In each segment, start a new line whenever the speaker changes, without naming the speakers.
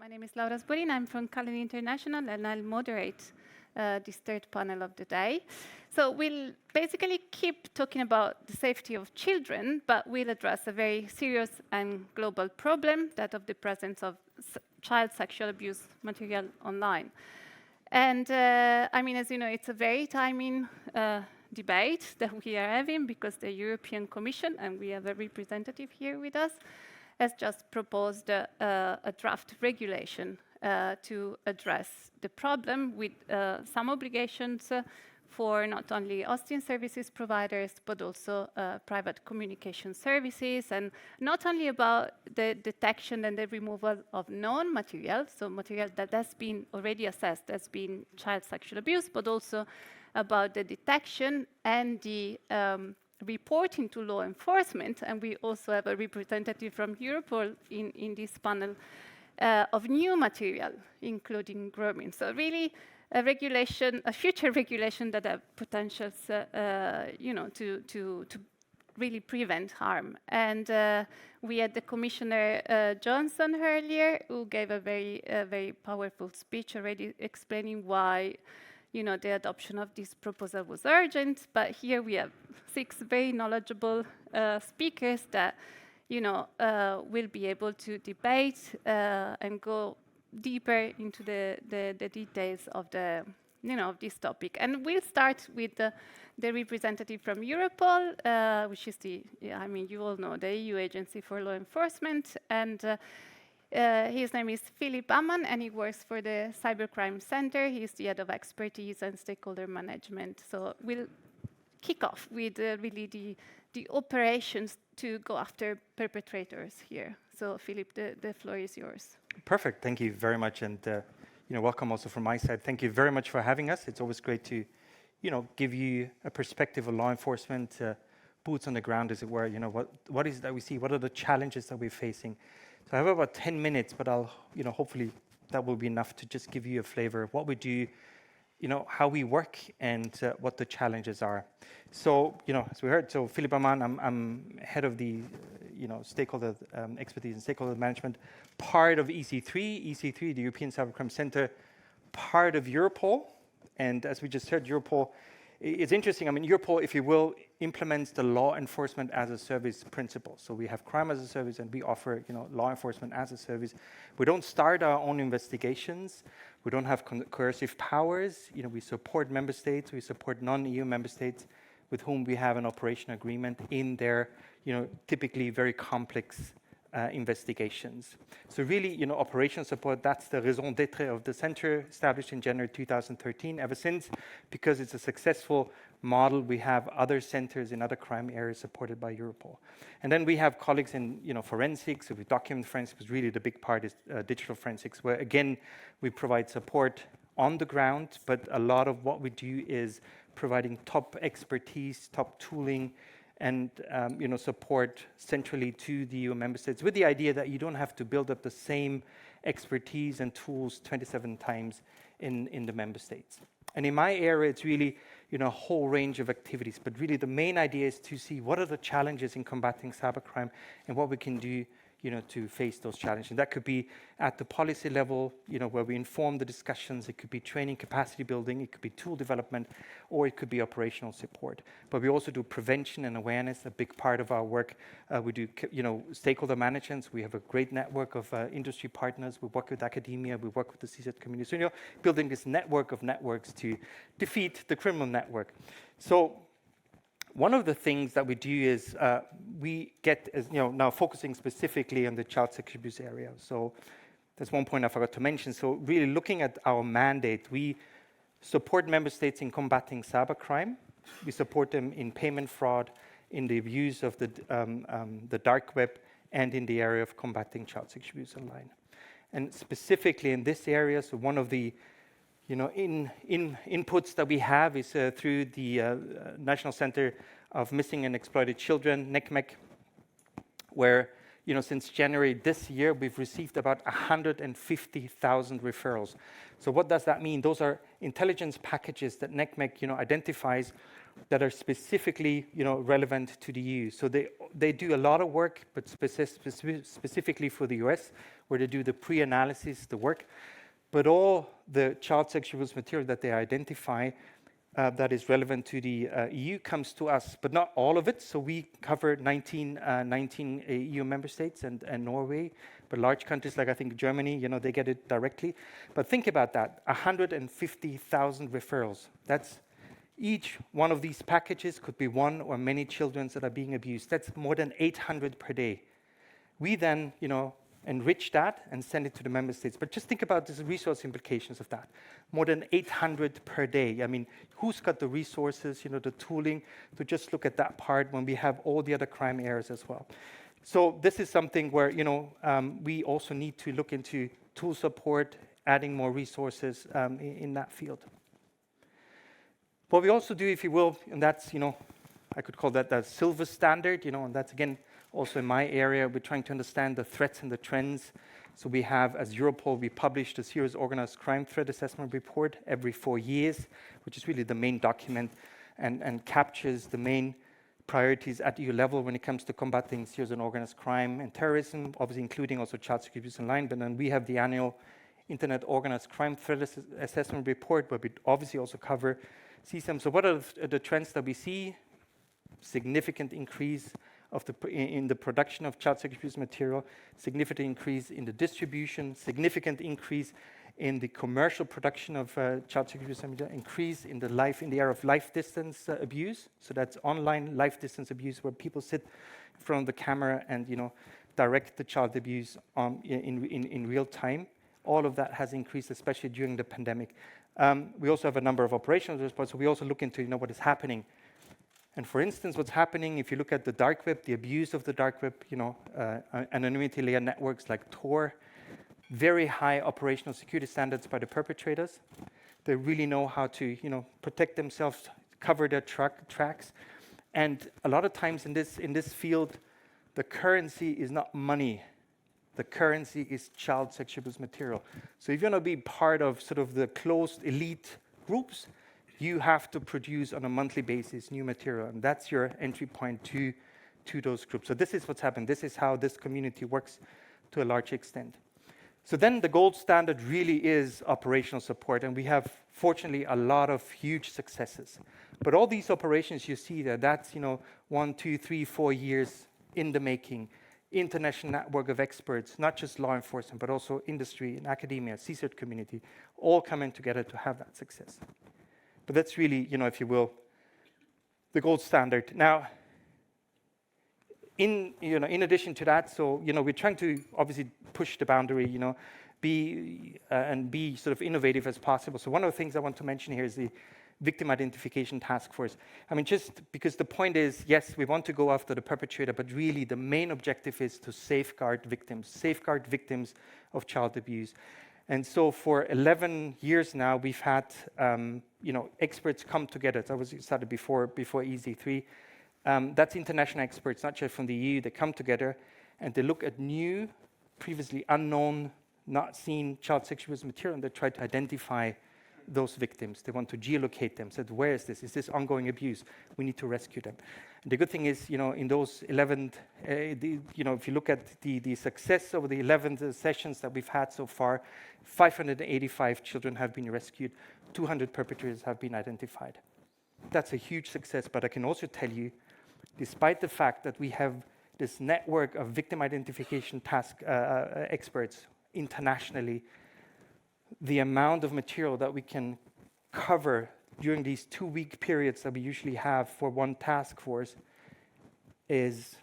My name is Laura Sborin. I'm from Calendar International, and I'll moderate this third panel of the day. So we'll basically keep talking about the safety of children, but we'll address a very serious and global problem, that of the presence of child sexual abuse material online. And I mean, as you know, it's a very timing debate that we are having because the European Commission, and we have a representative here with us, has just proposed a draft regulation to address the problem with some obligations for not only hosting services providers, but also private communication services, and not only about the detection and the removal of known material, so material that has been already assessed as being child sexual abuse, but also about the detection and the reporting to law enforcement, and we also have a representative from Europol in this panel of new material, including grooming. So really, a regulation, a future regulation that have potentials, to really prevent harm. And we had the Commissioner Johnson earlier, who gave a very powerful speech already explaining why the adoption of this proposal was urgent, but here we have 6 very knowledgeable speakers that, will be able to debate and go deeper into the details of of this topic. And we'll start with the representative from Europol, which is you all know, the EU Agency for Law Enforcement, and his name is Philip Ammann, and he works for the Cybercrime Center. He's the head of expertise and stakeholder management. So we'll kick off with really the operations to go after perpetrators here. So Philip, the floor is yours.
Perfect. Thank you very much, and welcome also from my side. Thank you very much for having us. It's always great to, give you a perspective of law enforcement, boots on the ground, as it were. What is it that we see? What are the challenges that we're facing? So I have about 10 minutes, but I'll, hopefully that will be enough to just give you a flavor of what we do, how we work, and what the challenges are. So, as we heard, so Philip Ammann, I'm head of the, stakeholder expertise and stakeholder management, part of EC3, the European Cybercrime Center, part of Europol. And as we just heard, Europol, it's interesting. I mean, Europol, if you will, implements the law enforcement as a service principle. So we have crime as a service, and we offer, law enforcement as a service. We don't start our own investigations. We don't have coercive powers. We support member states. We support non-EU member states with whom we have an operation agreement in their, typically very complex investigations. So really, operational support, that's the raison d'etre of the center, established in January 2013. Ever since, because it's a successful model, we have other centers in other crime areas supported by Europol. And then we have colleagues in, forensics. So we document forensics, but really the big part is digital forensics, where again, we provide support on the ground, but a lot of what we do is providing top expertise, top tooling, and support centrally to the EU member states, with the idea that you don't have to build up the same expertise and tools 27 times in the member states. And in my area, it's really a whole range of activities, but really the main idea is to see what are the challenges in combating cybercrime and what we can do to face those challenges. And that could be at the policy level, where we inform the discussions. It could be training, capacity building. It could be tool development, or it could be operational support. But we also do prevention and awareness, a big part of our work. We do, stakeholder management. We have a great network of industry partners. We work with academia. We work with the CSAM community. So, building this network of networks to defeat the criminal network. So, one of the things that we do is we get, now focusing specifically on the child sexual abuse area. So that's one point I forgot to mention. So really looking at our mandate, we support member states in combating cybercrime. We support them in payment fraud, in the abuse of the dark web, and in the area of combating child sexual abuse online. And specifically in this area, so one of the inputs that we have is through the National Center of Missing and Exploited Children, NCMEC, where since January this year, we've received about 150,000 referrals. So what does that mean? Those are intelligence packages that NCMEC identifies that are specifically, relevant to the EU. So they do a lot of work, but specifically for the US, where they do the pre-analysis, the work. But all the child sexual abuse material that they identify that is relevant to the EU comes to us, but not all of it. So we cover 19 EU member states and Norway, but large countries like I think Germany, they get it directly. But think about that, 150,000 referrals. That's each one of these packages could be one or many children that are being abused. That's more than 800 per day. We then, enrich that and send it to the member states. But just think about the resource implications of that. More than 800 per day. I mean, who's got the resources, the tooling to just look at that part when we have all the other crime areas as well? So this is something where, we also need to look into tool support, adding more resources in that field. What we also do, if you will, and that's, I could call that the silver standard, and that's, again, also in my area, we're trying to understand the threats and the trends. So we have, as Europol, we publish the Serious Organized Crime Threat Assessment Report every 4 years, which is really the main document and captures the main priorities at EU level when it comes to combating serious and organized crime and terrorism, obviously including also child sexual abuse online. But then we have the annual Internet Organized Crime Threat Assessment Report, where we obviously also cover CSAM. So what are the trends that we see? Significant increase in the production of child sexual abuse material, significant increase in the distribution, significant increase in the commercial production of child sexual abuse material, increase in the area of life distance abuse. So that's online life distance abuse, where people sit in front of the camera and direct the child abuse in real time. All of that has increased, especially during the pandemic. We also have a number of operational responses. So we also look into what is happening. And for instance, what's happening, if you look at the dark web, the abuse of the dark web, anonymity layer networks like Tor, very high operational security standards by the perpetrators. They really know how to, protect themselves, cover their tracks. And a lot of times in this field, the currency is not money. The currency is child sexual abuse material. So if you want to be part of sort of the closed elite groups, you have to produce on a monthly basis new material, and that's your entry point to those groups. So this is what's happened. This is how this community works to a large extent. So then the gold standard really is operational support, and we have, fortunately, a lot of huge successes. But all these operations you see there, that's 1, 2, 3, 4 years in the making. International network of experts, not just law enforcement, but also industry and academia, CSAM community, all coming together to have that success. But that's really, if you will, the gold standard. Now, in addition to that, so we're trying to obviously push the boundary, be sort of innovative as possible. So one of the things I want to mention here is the Victim Identification Task Force. I mean, just because the point is, yes, we want to go after the perpetrator, but really the main objective is to safeguard victims of child abuse. And so for 11 years now, we've had experts come together. That was started before EZ3. That's international experts, not just from the EU. They come together and they look at new, previously unknown, not seen child sexual abuse material, and they try to identify those victims. They want to geolocate them. Said, where is this? Is this ongoing abuse? We need to rescue them. And the good thing is, in those 11, if you look at the success over the 11 sessions that we've had so far, 585 children have been rescued, 200 perpetrators have been identified. That's a huge success, but I can also tell you, despite the fact that we have this network of victim identification task experts internationally, the amount of material that we can cover during these 2-week periods that we usually have for one task force is,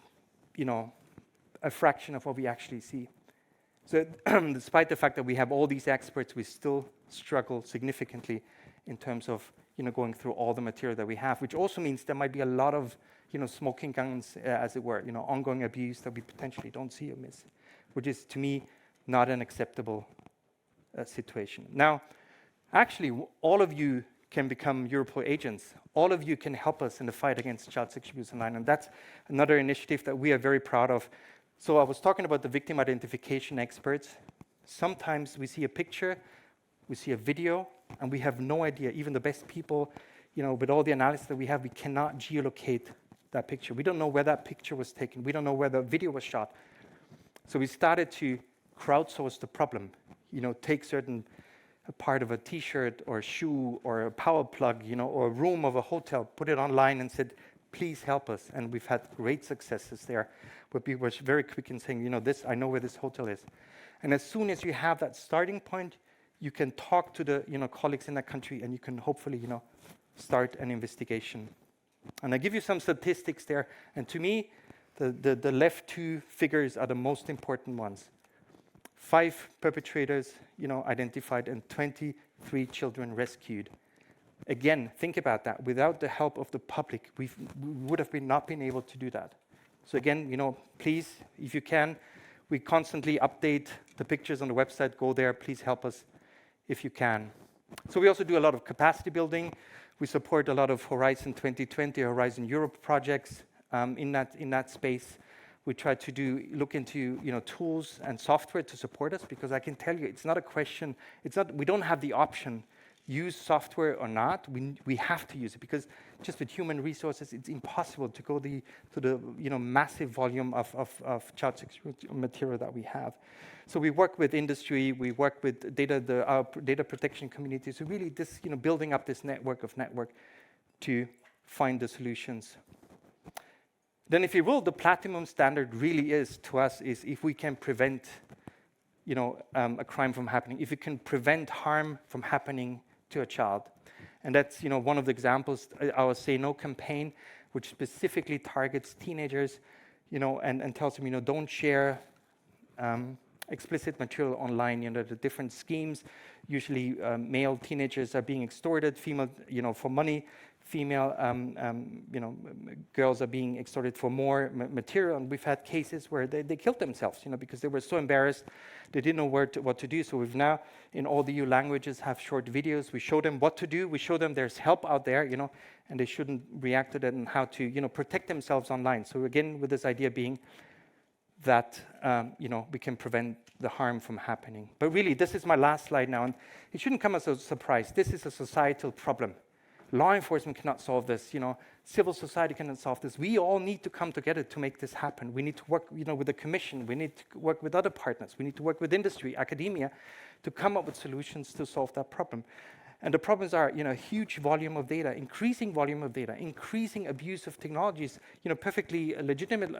a fraction of what we actually see. So despite the fact that we have all these experts, we still struggle significantly in terms of, going through all the material that we have, which also means there might be a lot of, smoking guns, as it were, ongoing abuse that we potentially don't see or miss, which is, to me, not an acceptable situation. Now, actually, all of you can become Europol agents. All of you can help us in the fight against child sexual abuse online, and that's another initiative that we are very proud of. So I was talking about the victim identification experts. Sometimes we see a picture, we see a video, and we have no idea, even the best people, with all the analysis that we have, we cannot geolocate that picture. We don't know where that picture was taken. We don't know where the video was shot. So we started to crowdsource the problem. Take a part of a T-shirt or a shoe or a power plug, or a room of a hotel, put it online and said, please help us. And we've had great successes there, where people were very quick in saying, I know where this hotel is. And as soon as you have that starting point, you can talk to the colleagues in that country, and you can hopefully start an investigation. And I give you some statistics there. And to me, the left two figures are the most important ones. 5 perpetrators identified and 23 children rescued. Again, think about that. Without the help of the public, we would have not been able to do that. So again, please, if you can, we constantly update the pictures on the website. Go there. Please help us if you can. So we also do a lot of capacity building. We support a lot of Horizon 2020, Horizon Europe projects in that space. We try to look into tools and software to support us, because I can tell you, it's not a question. We don't have the option, use software or not. We have to use it, because just with human resources, it's impossible to go to the massive volume of child sexual material that we have. So we work with industry, we work with our data protection community. So really, this building up this network to find the solutions. Then, if you will, the platinum standard really is to us is if we can prevent, a crime from happening, if we can prevent harm from happening to a child. And that's, one of the examples, our Say No campaign, which specifically targets teenagers, and tells them, don't share explicit material online. The different schemes. Usually, male teenagers are being extorted, female, for money. Female, girls are being extorted for more material, and we've had cases where they killed themselves, because they were so embarrassed, they didn't know what to do. So we've now, in all the EU languages, have short videos. We show them what to do. We show them there's help out there, and they shouldn't react to that, and how to, protect themselves online. So again, with this idea being that, we can prevent the harm from happening. But really, this is my last slide now, and it shouldn't come as a surprise. This is a societal problem. Law enforcement cannot solve this. Civil society cannot solve this. We all need to come together to make this happen. We need to work, with the Commission. We need to work with other partners. We need to work with industry, academia, to come up with solutions to solve that problem. And the problems are, huge volume of data, increasing volume of data, increasing abuse of technologies, perfectly legitimate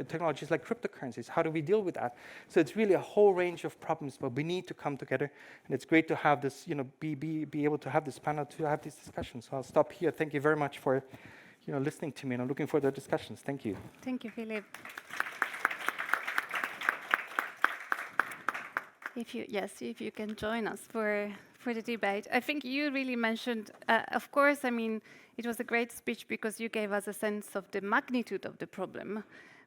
technologies like cryptocurrencies. How do we deal with that? So it's really a whole range of problems, but we need to come together. And it's great to have this, be able to have this panel, to have these discussions. So I'll stop here. Thank you very much for, listening to me, and I'm looking forward to the discussions. Thank you.
Thank you, Philip. If you can join us for the debate. I think you really mentioned, of course, it was a great speech because you gave us a sense of the magnitude of the problem,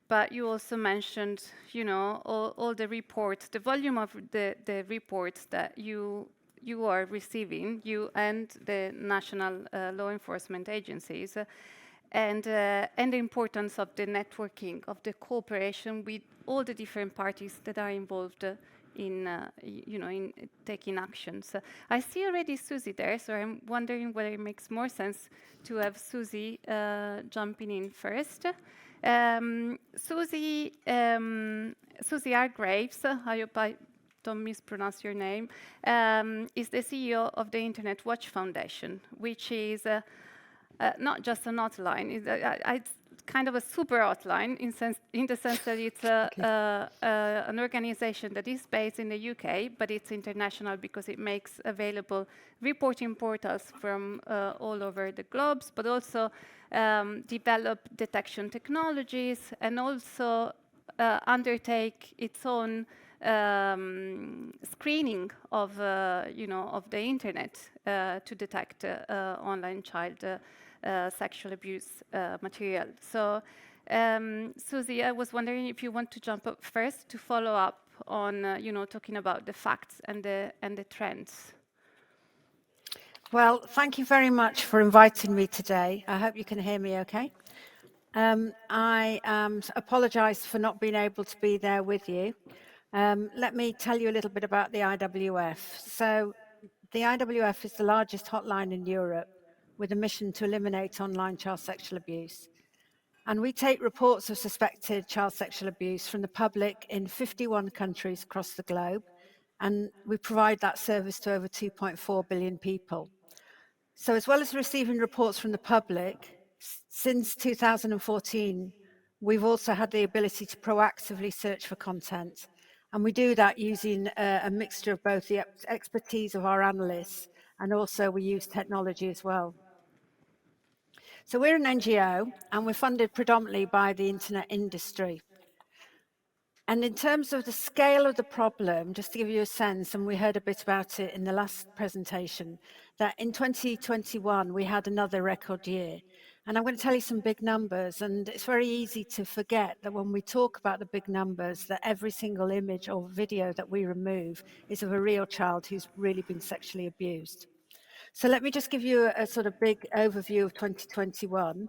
but you also mentioned, all the reports, the volume of the reports that you are receiving, you and the national law enforcement agencies, and the importance of the networking, of the cooperation with all the different parties that are involved in taking actions. I see already Susie there, so I'm wondering whether it makes more sense to have Susie jumping in first. Susie Hargraves, I hope I don't mispronounce your name, is the CEO of the Internet Watch Foundation, which is not just an hotline. It's kind of a super hotline in the sense that it's an organization that is based in the UK, but it's international because it makes available reporting portals from all over the globe, but also develop detection technologies and also undertake its own screening of the internet to detect online child sexual abuse material. So, Susie, I was wondering if you want to jump up first to follow up on, talking about the facts and the trends.
Well, thank you very much for inviting me today. I hope you can hear me okay. I apologize for not being able to be there with you. Let me tell you a little bit about the IWF. So the IWF is the largest hotline in Europe. 1 with a mission to eliminate online child sexual abuse. And we take reports of suspected child sexual abuse from the public in 51 countries across the globe, and we provide that service to over 2.4 billion people. So as well as receiving reports from the public, since 2014, we've also had the ability to proactively search for content. And we do that using a mixture of both the expertise of our analysts and also we use technology as well. So we're an NGO and we're funded predominantly by the internet industry. And in terms of the scale of the problem, just to give you a sense, and we heard a bit about it in the last presentation, that in 2021, we had another record year. And I'm going to tell you some big numbers, and it's very easy to forget that when we talk about the big numbers, that every single image or video that we remove is of a real child who's really been sexually abused. So let me just give you a sort of big overview of 2021.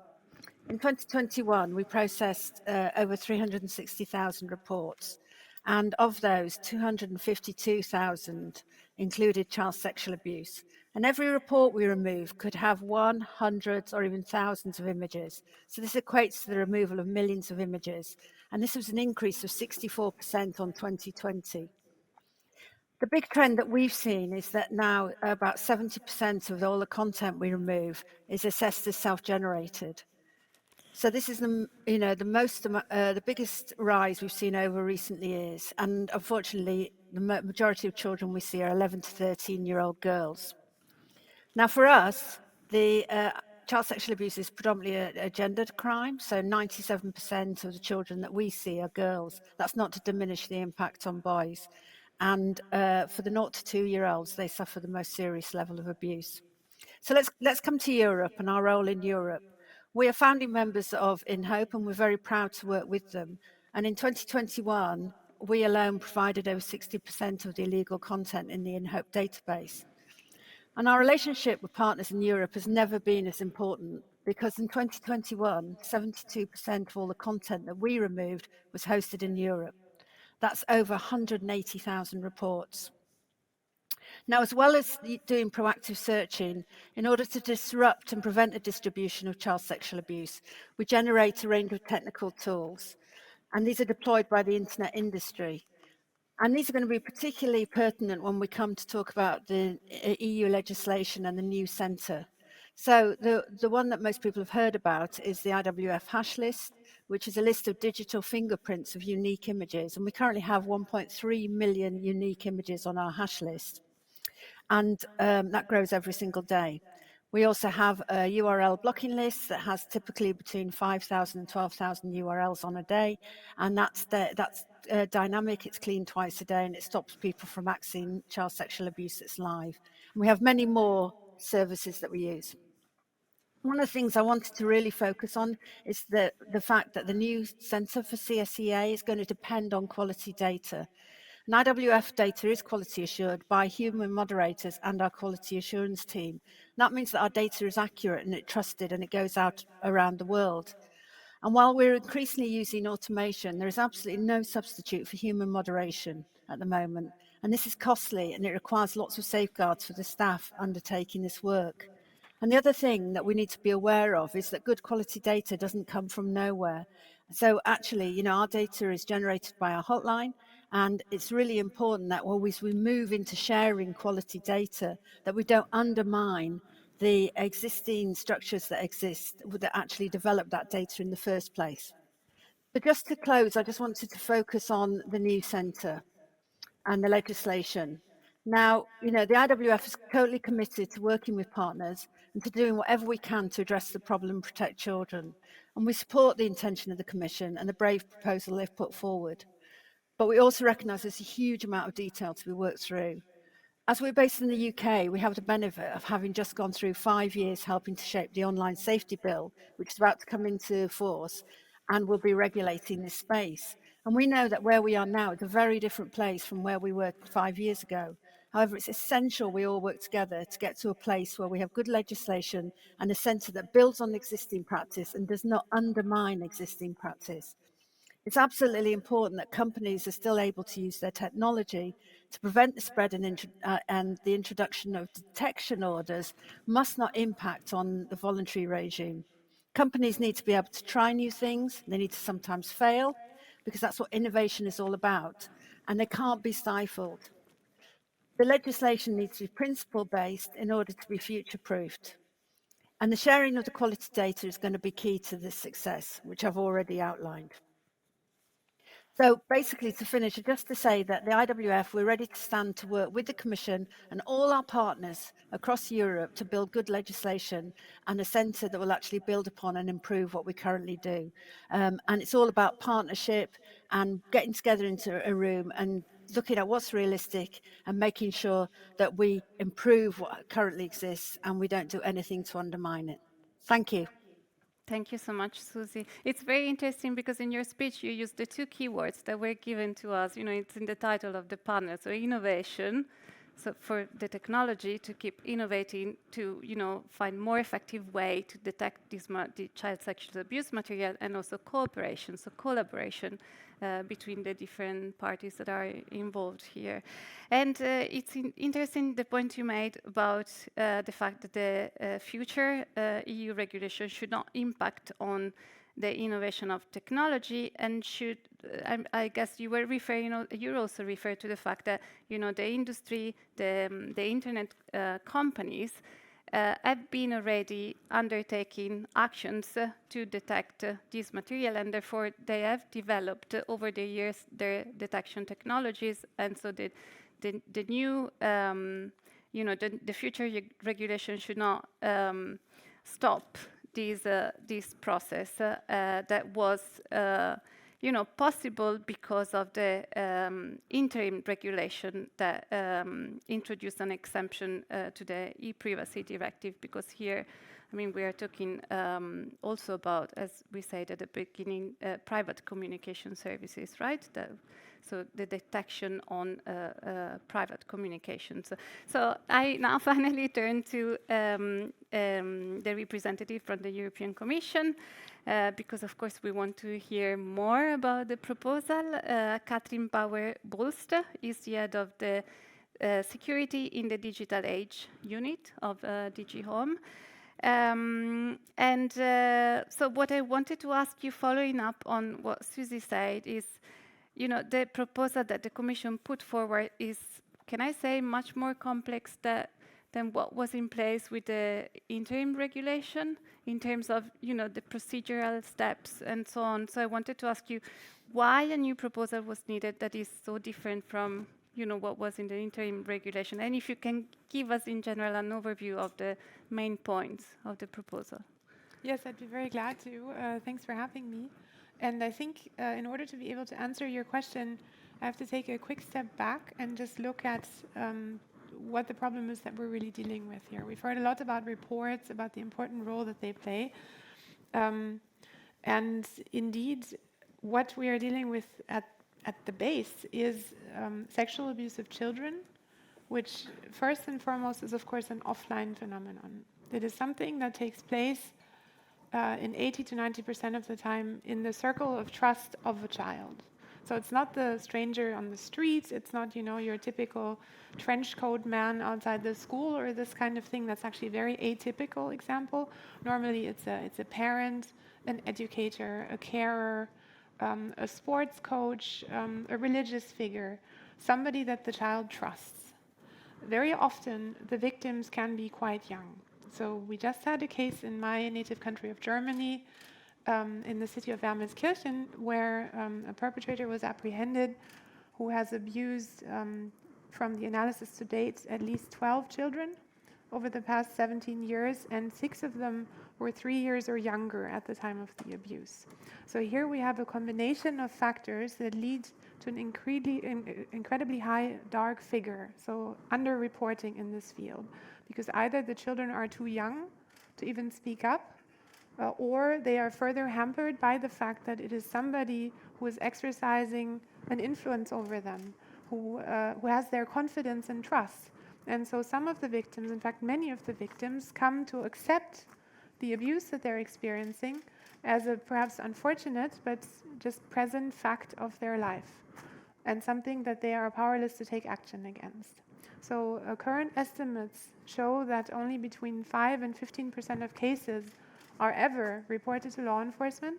In 2021, we processed over 360,000 reports, and of those, 252,000 included child sexual abuse. And every report we remove could have hundreds or even thousands of images. So this equates to the removal of millions of images. And this was an increase of 64% on 2020. The big trend that we've seen is that now about 70% of all the content we remove is assessed as self-generated. So this is the biggest rise we've seen over recent years, and unfortunately, the majority of children we see are 11 to 13-year-old girls. Now, for us, the child sexual abuse is predominantly a gendered crime, so 97% of the children that we see are girls. That's not to diminish the impact on boys. And for the 0 to 2-year-olds, they suffer the most serious level of abuse. So let's come to Europe and our role in Europe. We are founding members of In Hope, and we're very proud to work with them. And in 2021, we alone provided over 60% of the illegal content in the In Hope database. And our relationship with partners in Europe has never been as important, because in 2021, 72% of all the content that we removed was hosted in Europe. That's over 180,000 reports. Now, as well as doing proactive searching, in order to disrupt and prevent the distribution of child sexual abuse, we generate a range of technical tools, and these are deployed by the internet industry. And these are going to be particularly pertinent when we come to talk about the EU legislation and the new centre. So the one that most people have heard about is the IWF hash list, which is a list of digital fingerprints of unique images. And we currently have 1.3 million unique images on our hash list. And that grows every single day. We also have a URL blocking list that has typically between 5,000 and 12,000 URLs on a day, and that's dynamic. It's cleaned twice a day, and it stops people from accessing child sexual abuse that's live. And we have many more services that we use. One of the things I wanted to really focus on is the fact that the new Centre for CSEA is going to depend on quality data. And IWF data is quality assured by human moderators and our quality assurance team. And that means that our data is accurate and it's trusted and it goes out around the world. And while we're increasingly using automation, there is absolutely no substitute for human moderation at the moment. And this is costly and it requires lots of safeguards for the staff undertaking this work. And the other thing that we need to be aware of is that good quality data doesn't come from nowhere. So actually, our data is generated by our hotline, and it's really important that as we move into sharing quality data, that we don't undermine the existing structures that exist that actually develop that data in the first place. But just to close, I just wanted to focus on the new centre and the legislation. Now, the IWF is totally committed to working with partners and to doing whatever we can to address the problem and protect children. And we support the intention of the Commission and the brave proposal they've put forward. But we also recognise there's a huge amount of detail to be worked through. As we're based in the UK, we have the benefit of having just gone through 5 years helping to shape the online safety bill, which is about to come into force and will be regulating this space. And we know that where we are now is a very different place from where we were 5 years ago. However, it's essential we all work together to get to a place where we have good legislation and a centre that builds on existing practice and does not undermine existing practice. It's absolutely important that companies are still able to use their technology to prevent the spread and the introduction of detection orders must not impact on the voluntary regime. Companies need to be able to try new things. They need to sometimes fail, because that's what innovation is all about, and they can't be stifled. The legislation needs to be principle-based in order to be future-proofed. And the sharing of the quality data is going to be key to this success, which I've already outlined. So basically, to finish, just to say that the IWF, we're ready to stand to work with the Commission and all our partners across Europe to build good legislation and a centre that will actually build upon and improve what we currently do. And it's all about partnership and getting together into a room and looking at what's realistic and making sure that we improve what currently exists and we don't do anything to undermine it. Thank you.
Thank you so much, Susie. It's very interesting because in your speech you used the two keywords that were given to us. It's in the title of the panel. So innovation, so for the technology to keep innovating, to find more effective way to detect the child sexual abuse material, and also cooperation, so collaboration between the different parties that are involved here. And it's interesting the point you made about the fact that the future EU regulation should not impact on the innovation of technology, and should, I guess you were referring, you also referred to the fact that the industry, the internet companies have been already undertaking actions to detect this material, and therefore they have developed over the years their detection technologies, and so the new, the future regulation should not stop this process that was possible because of the interim regulation that introduced an exemption to the e-privacy directive, because here, we are talking also about, as we said at the beginning, private communication services, right? So the detection on private communications. So I now finally turn to the representative from the European Commission, because of course we want to hear more about the proposal. Katrin Bauer-Brust is the head of the Security in the Digital Age unit of DG Home. So what I wanted to ask you, following up on what Susie said, is the proposal that the Commission put forward is, can I say, much more complex than what was in place with the interim regulation in terms of, the procedural steps and so on. So I wanted to ask you why a new proposal was needed that is so different from, what was in the interim regulation. And if you can give us in general an overview of the main points of the proposal.
Yes, I'd be very glad to. Thanks for having me. And I think in order to be able to answer your question, I have to take a quick step back and just look at what the problem is that we're really dealing with here. We've heard a lot about reports, about the important role that they play. And indeed, what we are dealing with at the base is sexual abuse of children, which first and foremost is, of course, an offline phenomenon. It is something that takes place in 80 to 90% of the time in the circle of trust of a child. So it's not the stranger on the streets, it's not, your typical trench coat man outside the school or this kind of thing. That's actually a very atypical example. Normally it's a parent, an educator, a carer, a sports coach, a religious figure, somebody that the child trusts. Very often the victims can be quite young. So we just had a case in my native country of Germany, in the city of Wermelskirchen, where a perpetrator was apprehended who has abused, from the analysis to date, at least 12 children over the past 17 years, and 6 of them were 3 years or younger at the time of the abuse. So here we have a combination of factors that lead to an incredibly high dark figure, so underreporting in this field, because either the children are too young to even speak up, or they are further hampered by the fact that it is somebody who is exercising an influence over them, who has their confidence and trust. And so some of the victims, in fact many of the victims, come to accept the abuse that they're experiencing as a perhaps unfortunate but just present fact of their life and something that they are powerless to take action against. So current estimates show that only between 5 and 15% of cases are ever reported to law enforcement,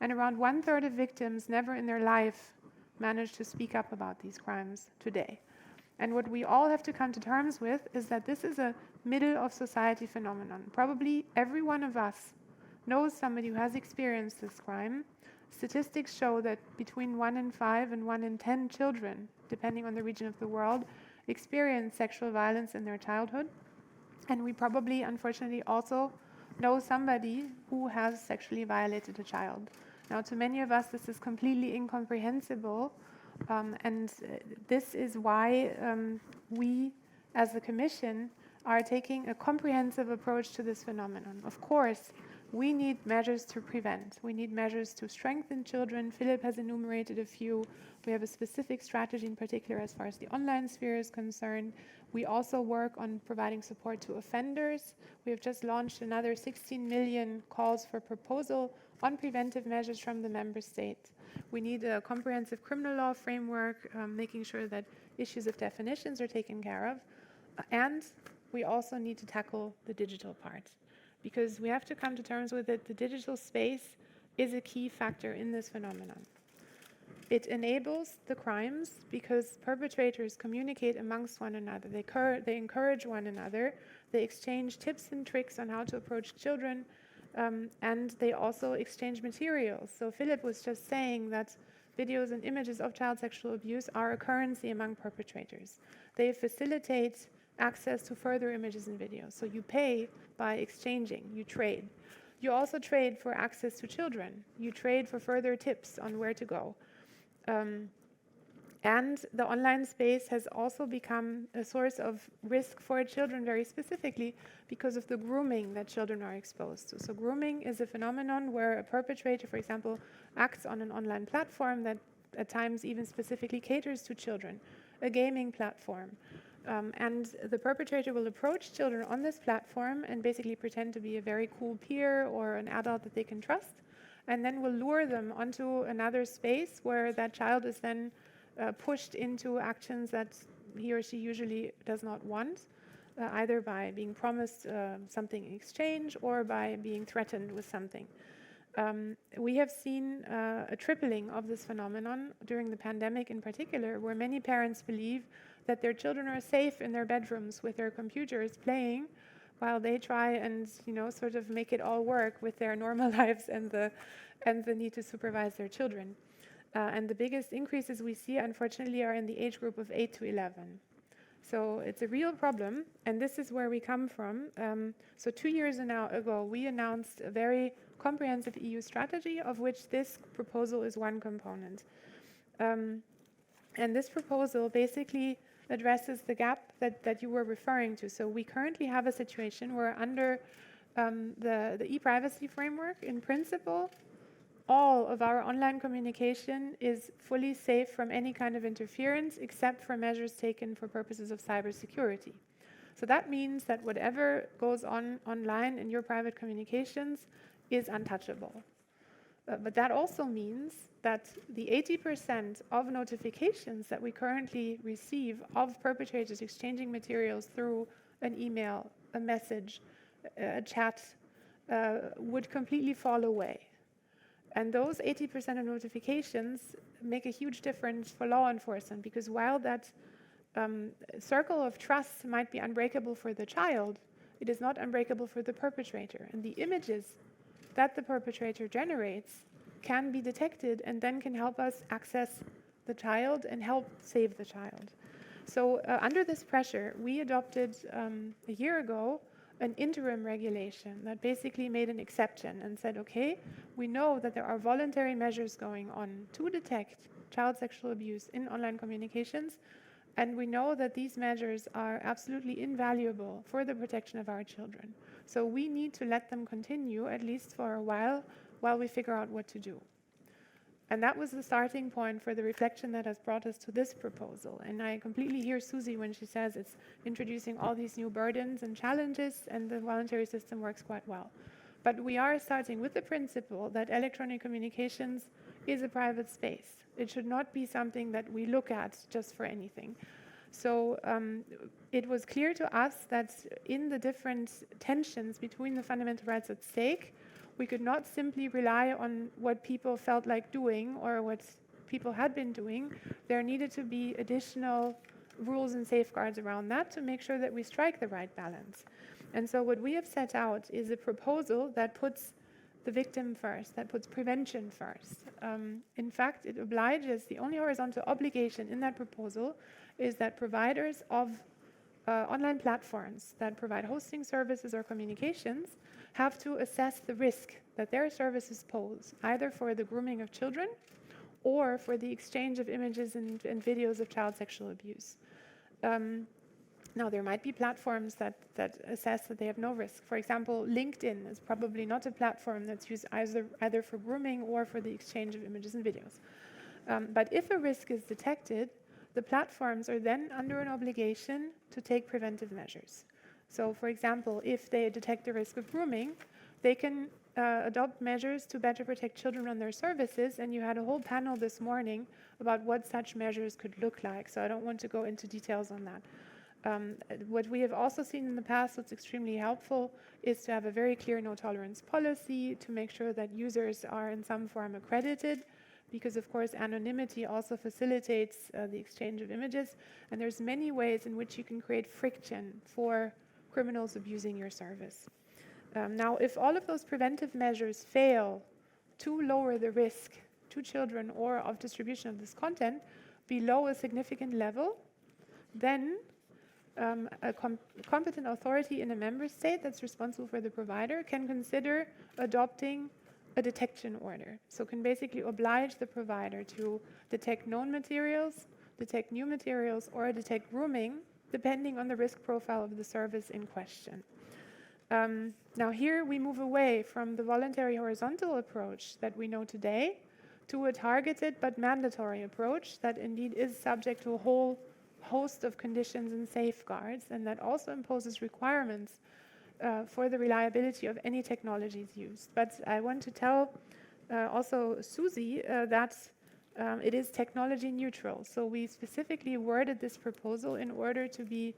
and around 1/3 of victims never in their life manage to speak up about these crimes today. And what we all have to come to terms with is that this is a middle of society phenomenon. Probably every one of us knows somebody who has experienced this crime. Statistics show that between 1 in 5 and 1 in 10 children, depending on the region of the world, experience sexual violence in their childhood. And we probably, unfortunately, also know somebody who has sexually violated a child. Now, to many of us, this is completely incomprehensible. This is why we, as the Commission, are taking a comprehensive approach to this phenomenon. Of course, we need measures to prevent. We need measures to strengthen children. Philip has enumerated a few. We have a specific strategy in particular as far as the online sphere is concerned. We also work on providing support to offenders. We have just launched another 16 million calls for proposal on preventive measures from the member states. We need a comprehensive criminal law framework, making sure that issues of definitions are taken care of. And we also need to tackle the digital part, because we have to come to terms with it. The digital space is a key factor in this phenomenon. It enables the crimes because perpetrators communicate amongst one another. They encourage one another. They exchange tips and tricks on how to approach children, and they also exchange materials. So Philip was just saying that videos and images of child sexual abuse are a currency among perpetrators. They facilitate access to further images and videos. So you pay by exchanging, you trade. You also trade for access to children. You trade for further tips on where to go. And the online space has also become a source of risk for children very specifically because of the grooming that children are exposed to. So grooming is a phenomenon where a perpetrator, for example, acts on an online platform that at times even specifically caters to children, a gaming platform. And the perpetrator will approach children on this platform and basically pretend to be a very cool peer or an adult that they can trust, and then will lure them onto another space where that child is then pushed into actions that he or she usually does not want, either by being promised something in exchange or by being threatened with something. We have seen a tripling of this phenomenon during the pandemic in particular, where many parents believe that their children are safe in their bedrooms with their computers playing while they try and sort of make it all work with their normal lives and the need to supervise their children. And the biggest increases we see, unfortunately, are in the age group of 8 to 11. So it's a real problem, and this is where we come from. So 2 years ago, we announced a very comprehensive EU strategy, of which this proposal is one component. And this proposal basically addresses the gap that you were referring to. So we currently have a situation where under the e-privacy framework, in principle, all of our online communication is fully safe from any kind of interference except for measures taken for purposes of cybersecurity. So that means that whatever goes on online in your private communications is untouchable. But that also means that the 80% of notifications that we currently receive of perpetrators exchanging materials through an email, a message, a chat, would completely fall away. And those 80% of notifications make a huge difference for law enforcement, because while that circle of trust might be unbreakable for the child, it is not unbreakable for the perpetrator. And the images that the perpetrator generates can be detected and then can help us access the child and help save the child. So under this pressure, we adopted a year ago an interim regulation that basically made an exception and said, okay, we know that there are voluntary measures going on to detect child sexual abuse in online communications, and we know that these measures are absolutely invaluable for the protection of our children. So we need to let them continue, at least for a while we figure out what to do. And that was the starting point for the reflection that has brought us to this proposal. And I completely hear Susie when she says it's introducing all these new burdens and challenges, and the voluntary system works quite well. But we are starting with the principle that electronic communications is a private space. It should not be something that we look at just for anything. So it was clear to us that in the different tensions between the fundamental rights at stake, we could not simply rely on what people felt like doing or what people had been doing. There needed to be additional rules and safeguards around that to make sure that we strike the right balance. And so what we have set out is a proposal that puts the victim first, that puts prevention first. In fact, it obliges, the only horizontal obligation in that proposal is that providers of online platforms that provide hosting services or communications have to assess the risk that their services pose, either for the grooming of children or for the exchange of images and videos of child sexual abuse. Now, there might be platforms that assess that they have no risk. For example, LinkedIn is probably not a platform that's used either for grooming or for the exchange of images and videos. But if a risk is detected, the platforms are then under an obligation to take preventive measures. So, for example, if they detect a risk of grooming, they can adopt measures to better protect children on their services, and you had a whole panel this morning about what such measures could look like, so I don't want to go into details on that. What we have also seen in the past, what's extremely helpful, is to have a very clear no-tolerance policy to make sure that users are in some form accredited, because of course anonymity also facilitates the exchange of images, and there's many ways in which you can create friction for criminals abusing your service. Now, if all of those preventive measures fail to lower the risk to children or of distribution of this content below a significant level, then a competent authority in a member state that's responsible for the provider can consider adopting a detection order. So can basically oblige the provider to detect known materials, detect new materials, or detect grooming, depending on the risk profile of the service in question. Now here we move away from the voluntary horizontal approach that we know today to a targeted but mandatory approach that indeed is subject to a whole host of conditions and safeguards, and that also imposes requirements for the reliability of any technologies used. But I want to tell also Susie that it is technology neutral. So we specifically worded this proposal in order to be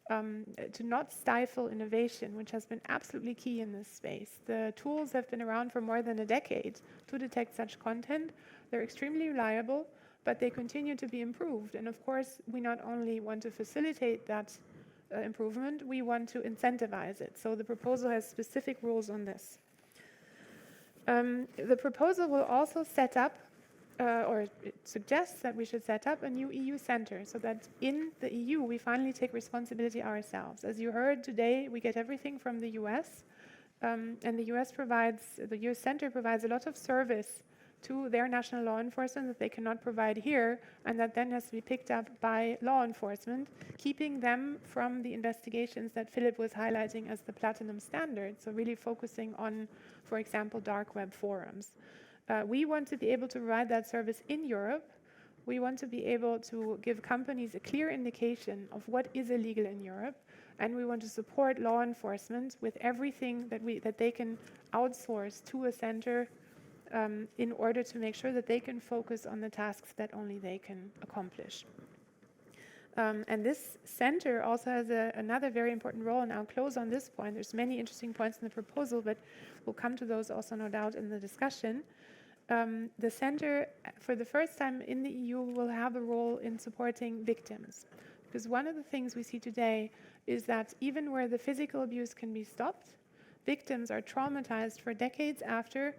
to not stifle innovation, which has been absolutely key in this space. The tools have been around for more than a decade to detect such content. They're extremely reliable, but they continue to be improved. And of course, we not only want to facilitate that improvement, we want to incentivize it. So the proposal has specific rules on this. The proposal will also set up, or it suggests that we should set up a new EU center so that in the EU we finally take responsibility ourselves. As you heard today, we get everything from the US, and the US center provides a lot of service to their national law enforcement that they cannot provide here, and that then has to be picked up by law enforcement, keeping them from the investigations that Philip was highlighting as the platinum standard, so really focusing on, for example, dark web forums. We want to be able to provide that service in Europe. We want to be able to give companies a clear indication of what is illegal in Europe, and we want to support law enforcement with everything that they can outsource to a center in order to make sure that they can focus on the tasks that only they can accomplish. And this center also has another very important role, and I'll close on this point. There's many interesting points in the proposal, but we'll come to those also, no doubt, in the discussion. The center, for the first time in the EU, will have a role in supporting victims. Because one of the things we see today is that even where the physical abuse can be stopped, victims are traumatized for decades after,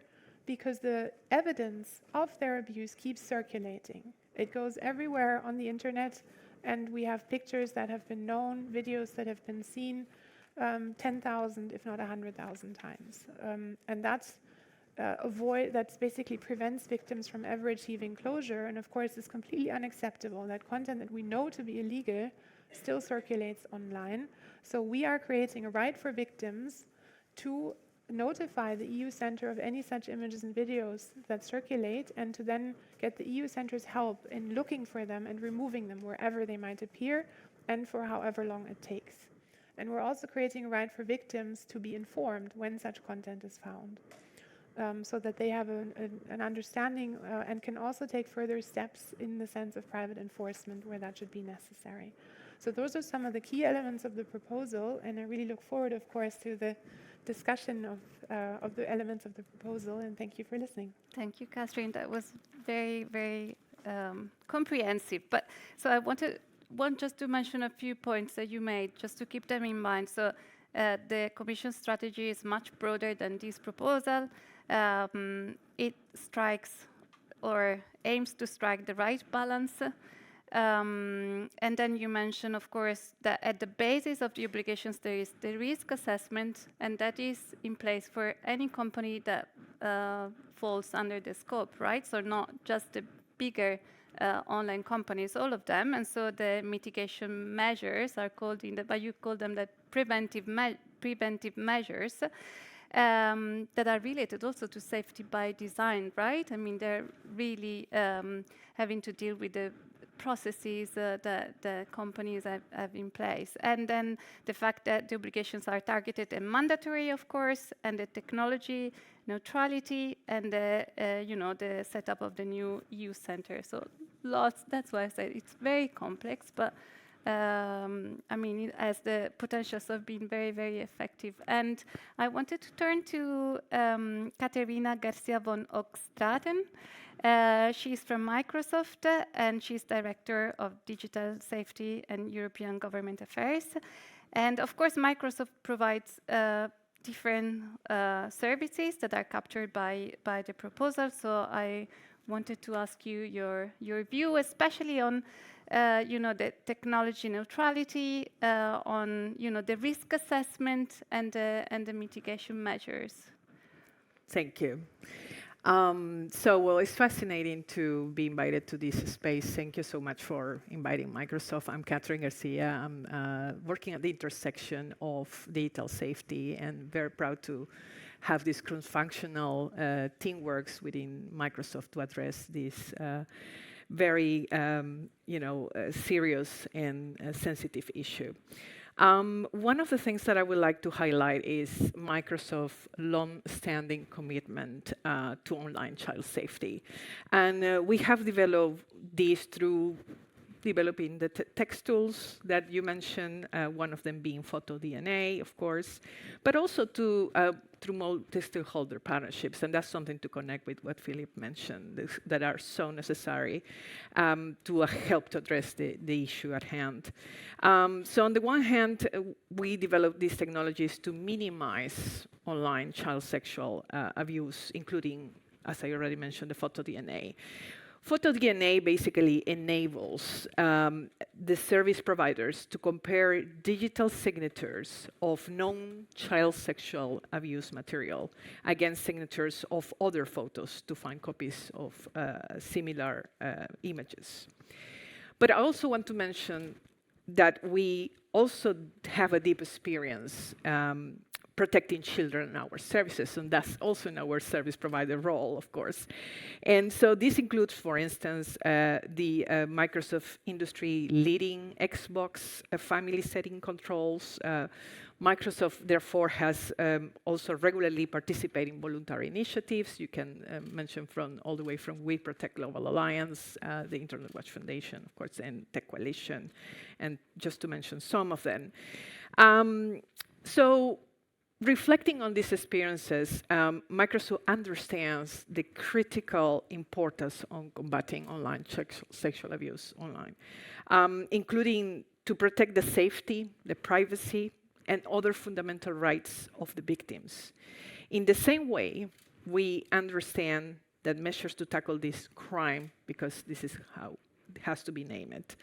because the evidence of their abuse keeps circulating. It goes everywhere on the internet, and we have pictures that have been known, videos that have been seen 10,000, if not 100,000 times. And that basically prevents victims from ever achieving closure, and of course is completely unacceptable that content that we know to be illegal still circulates online. So we are creating a right for victims to notify the EU Center of any such images and videos that circulate, and to then get the EU Center's help in looking for them and removing them wherever they might appear and for however long it takes. And we're also creating a right for victims to be informed when such content is found, so that they have an understanding and can also take further steps in the sense of private enforcement where that should be necessary. So those are some of the key elements of the proposal, and I really look forward, of course, to the discussion of the elements of the proposal, and thank you for listening.
Thank you, Catherine. That was very, very comprehensive. But so I want just to mention a few points that you made, just to keep them in mind. So the Commission strategy is much broader than this proposal. It strikes or aims to strike the right balance. And then you mentioned, of course, that at the basis of the obligations there is the risk assessment, and that is in place for any company that falls under the scope, right? So not just the bigger online companies, all of them. And so the mitigation measures are called but you call them the preventive measures. That are related also to safety by design, right? I mean, they're really having to deal with the processes that the companies have in place. And then the fact that the obligations are targeted and mandatory, of course, and the technology neutrality, and the setup of the new EU center. So lots, that's why I said it's very complex, but I mean, it has the potentials of being very, very effective. And I wanted to turn to Caterina Garcia von Oxtraten. She's from Microsoft, and she's Director of Digital Safety and European Government Affairs. And of course, Microsoft provides different services that are captured by the proposal. So I wanted to ask you your view, especially on the technology neutrality, on the risk assessment and the mitigation measures.
Thank you. Well, it's fascinating to be invited to this space. Thank you so much for inviting Microsoft. I'm Catherine Garcia. I'm working at the intersection of digital safety, and very proud to have this cross-functional teamworks within Microsoft to address this very serious and sensitive issue. One of the things that I would like to highlight is Microsoft's long-standing commitment to online child safety. And we have developed this through developing the text tools that you mentioned, one of them being PhotoDNA, of course, but also through multi-stakeholder partnerships, and that's something to connect with what Philip mentioned, that are so necessary to help to address the issue at hand. So on the one hand, we developed these technologies to minimize online child sexual abuse, including, as I already mentioned, the PhotoDNA. PhotoDNA basically enables the service providers to compare digital signatures of known child sexual abuse material against signatures of other photos to find copies of similar images. But I also want to mention that we also have a deep experience protecting children in our services, and that's also in our service provider role, of course. And so this includes, for instance, the Microsoft industry-leading Xbox family setting controls. Microsoft, therefore, has also regularly participated in voluntary initiatives. You can mention all the way from We Protect Global Alliance, the Internet Watch Foundation, of course, and Tech Coalition, and just to mention some of them. So reflecting on these experiences, Microsoft understands the critical importance on combating online sexual abuse online, including to protect the safety, the privacy, and other fundamental rights of the victims. In the same way, we understand that measures to tackle this crime, because this is how it has to be named,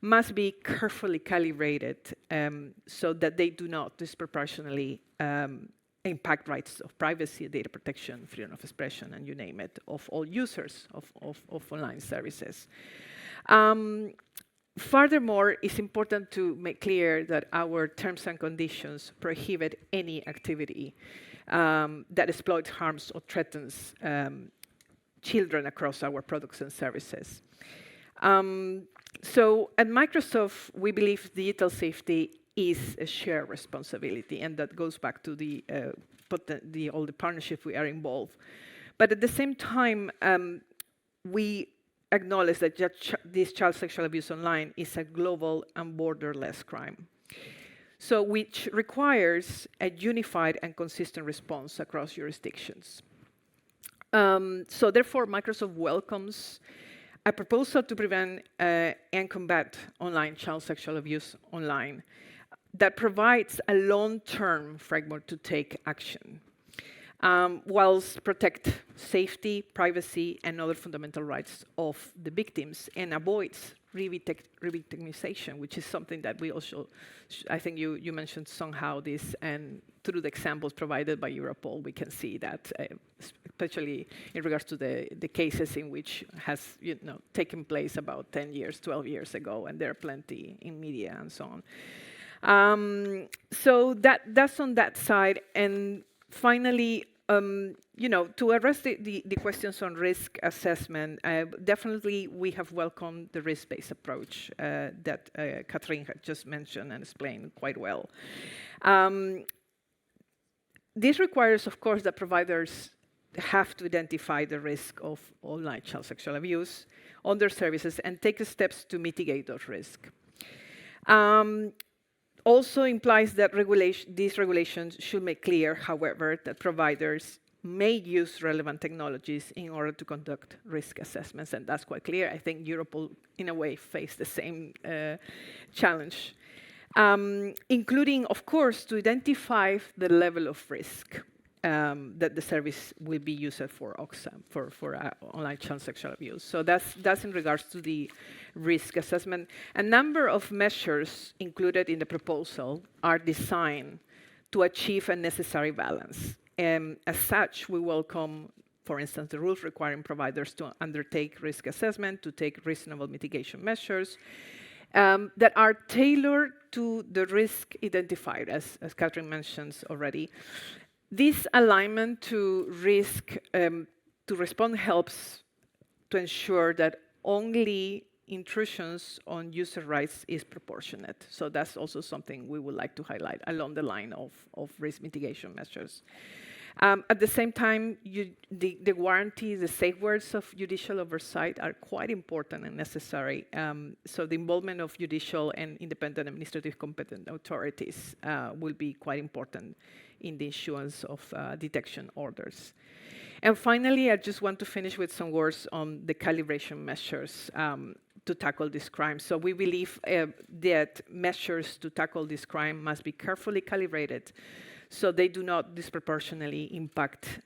must be carefully calibrated so that they do not disproportionately impact rights of privacy, data protection, freedom of expression, and you name it, of all users of online services. Furthermore, it's important to make clear that our terms and conditions prohibit any activity that exploits, harms, or threatens children across our products and services. So at Microsoft, we believe digital safety is a shared responsibility, and that goes back to all the partnership we are involved. But at the same time, we acknowledge that this child sexual abuse online is a global and borderless crime, so which requires a unified and consistent response across jurisdictions. So therefore, Microsoft welcomes a proposal to prevent and combat online child sexual abuse online that provides a long-term framework to take action, whilst protect safety, privacy, and other fundamental rights of the victims, and avoids re-victimization, which is something that we also, I think you mentioned somehow this, and through the examples provided by Europol, we can see that, especially in regards to the cases in which has taken place about 10 years, 12 years ago, and there are plenty in media and so on. So that's on that side. And finally, to address the questions on risk assessment, definitely we have welcomed the risk-based approach that Catherine had just mentioned and explained quite well. This requires, of course, that providers have to identify the risk of online child sexual abuse on their services and take steps to mitigate those risks. Also implies that these regulations should make clear, however, that providers may use relevant technologies in order to conduct risk assessments, and that's quite clear. I think Europol, in a way, faced the same challenge, including, of course, to identify the level of risk that the service will be used for OXAM, for online child sexual abuse. So that's in regards to the risk assessment. A number of measures included in the proposal are designed to achieve a necessary balance. As such, we welcome, for instance, the rules requiring providers to undertake risk assessment, to take reasonable mitigation measures that are tailored to the risk identified, as Catherine mentions already. This alignment to risk to respond helps to ensure that only intrusions on user rights is proportionate. So that's also something we would like to highlight along the line of risk mitigation measures. At the same time, the guarantees, the safeguards of judicial oversight are quite important and necessary. So the involvement of judicial and independent administrative competent authorities will be quite important in the issuance of detection orders. And finally, I just want to finish with some words on the calibration measures to tackle this crime. So we believe that measures to tackle this crime must be carefully calibrated so they do not disproportionately impact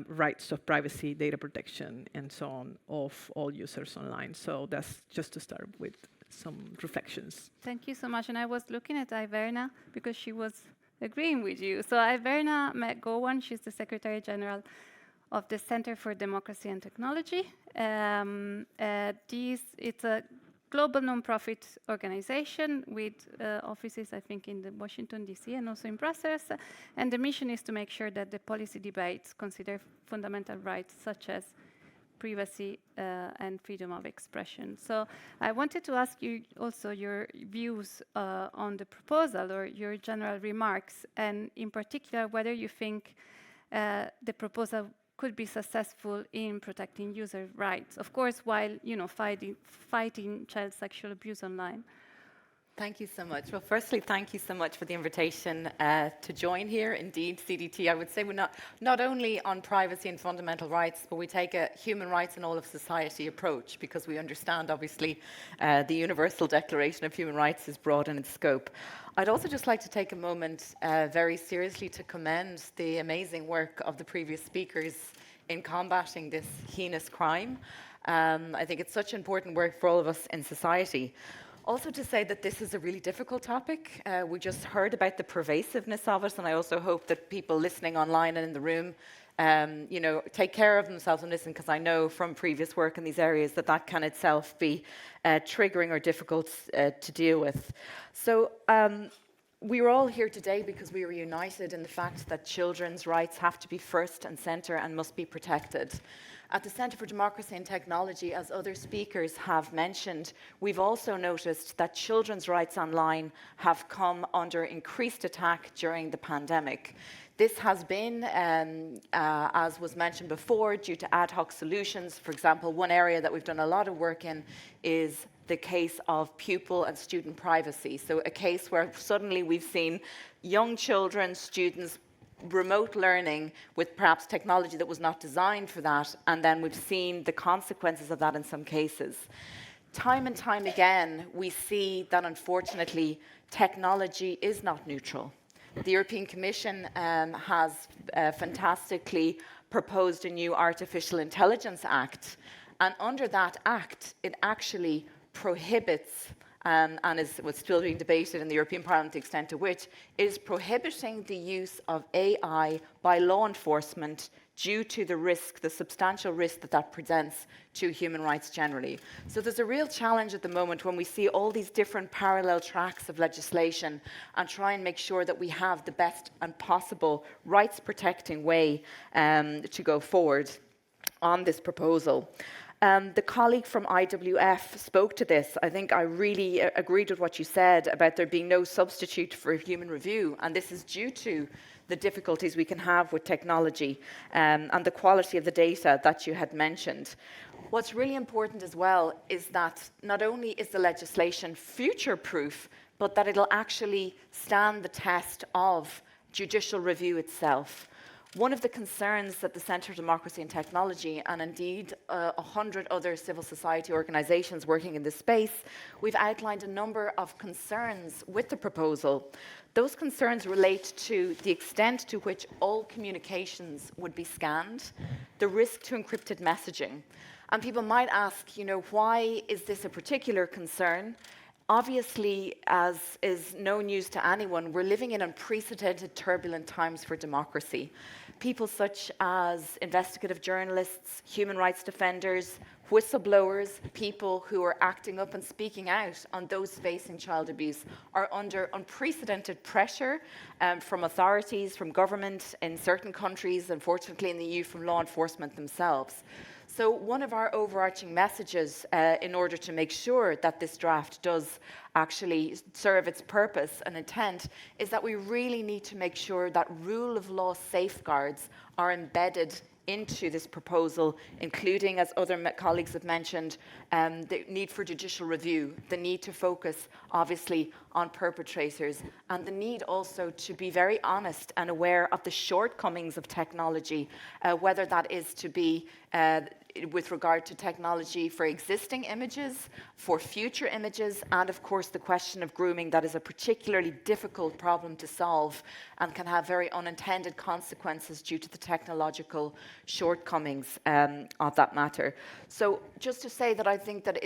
rights of privacy, data protection, and so on of all users online. So that's just to start with some reflections.
Thank you so much. And I was looking at Iverna because she was agreeing with you. So Iverna McGowan, she's the Secretary General of the Center for Democracy and Technology. It's a global nonprofit organization with offices, I think, in Washington, D.C. and also in Brussels. And the mission is to make sure that the policy debates consider fundamental rights such as privacy and freedom of expression. So I wanted to ask you also your views on the proposal or your general remarks, and in particular, whether you think the proposal could be successful in protecting user rights, of course, while fighting child sexual abuse online.
Thank you so much. Well, firstly, thank you so much for the invitation to join here. Indeed, CDT, I would say we're not only on privacy and fundamental rights, but we take a human rights and all of society approach, because we understand, obviously, the Universal Declaration of Human Rights is broad in its scope. I'd also just like to take a moment very seriously to commend the amazing work of the previous speakers in combating this heinous crime. I think it's such important work for all of us in society. Also to say that this is a really difficult topic. We just heard about the pervasiveness of it, and I also hope that people listening online and in the room take care of themselves and listen, because I know from previous work in these areas that can itself be triggering or difficult to deal with. So we are all here today because we are united in the fact that children's rights have to be first and center and must be protected. At the Centre for Democracy and Technology, as other speakers have mentioned, we've also noticed that children's rights online have come under increased attack during the pandemic. This has been, as was mentioned before, due to ad hoc solutions. For example, one area that we've done a lot of work in is the case of pupil and student privacy. So a case where suddenly we've seen young children, students, remote learning with perhaps technology that was not designed for that, and then we've seen the consequences of that in some cases. Time and time again, we see that unfortunately technology is not neutral. The European Commission has fantastically proposed a new Artificial Intelligence Act, and under that act, it actually prohibits, and was still being debated in the European Parliament, the extent to which, is prohibiting the use of AI by law enforcement due to the risk, the substantial risk that that presents to human rights generally. So there's a real challenge at the moment when we see all these different parallel tracks of legislation and try and make sure that we have the best and possible rights-protecting way to go forward on this proposal. The colleague from IWF spoke to this. I think I really agreed with what you said about there being no substitute for human review, and this is due to the difficulties we can have with technology and the quality of the data that you had mentioned. What's really important as well is that not only is the legislation future-proof, but that it'll actually stand the test of judicial review itself. One of the concerns that the Centre for Democracy and Technology, and indeed 100 other civil society organisations working in this space, we've outlined a number of concerns with the proposal. Those concerns relate to the extent to which all communications would be scanned, the risk to encrypted messaging. And people might ask, you know, why is this a particular concern? Obviously, as is no news to anyone, we're living in unprecedented, turbulent times for democracy. People such as investigative journalists, human rights defenders, whistleblowers, people who are acting up and speaking out on those facing child abuse are under unprecedented pressure from authorities, from government in certain countries, unfortunately in the EU, from law enforcement themselves. So one of our overarching messages in order to make sure that this draft does actually serve its purpose and intent is that we really need to make sure that rule of law safeguards are embedded into this proposal, including, as other colleagues have mentioned, the need for judicial review, the need to focus, obviously, on perpetrators, and the need also to be very honest and aware of the shortcomings of technology, whether that is to be with regard to technology for existing images, for future images, and of course the question of grooming, that is a particularly difficult problem to solve and can have very unintended consequences due to the technological shortcomings of that matter. So just to say that I think that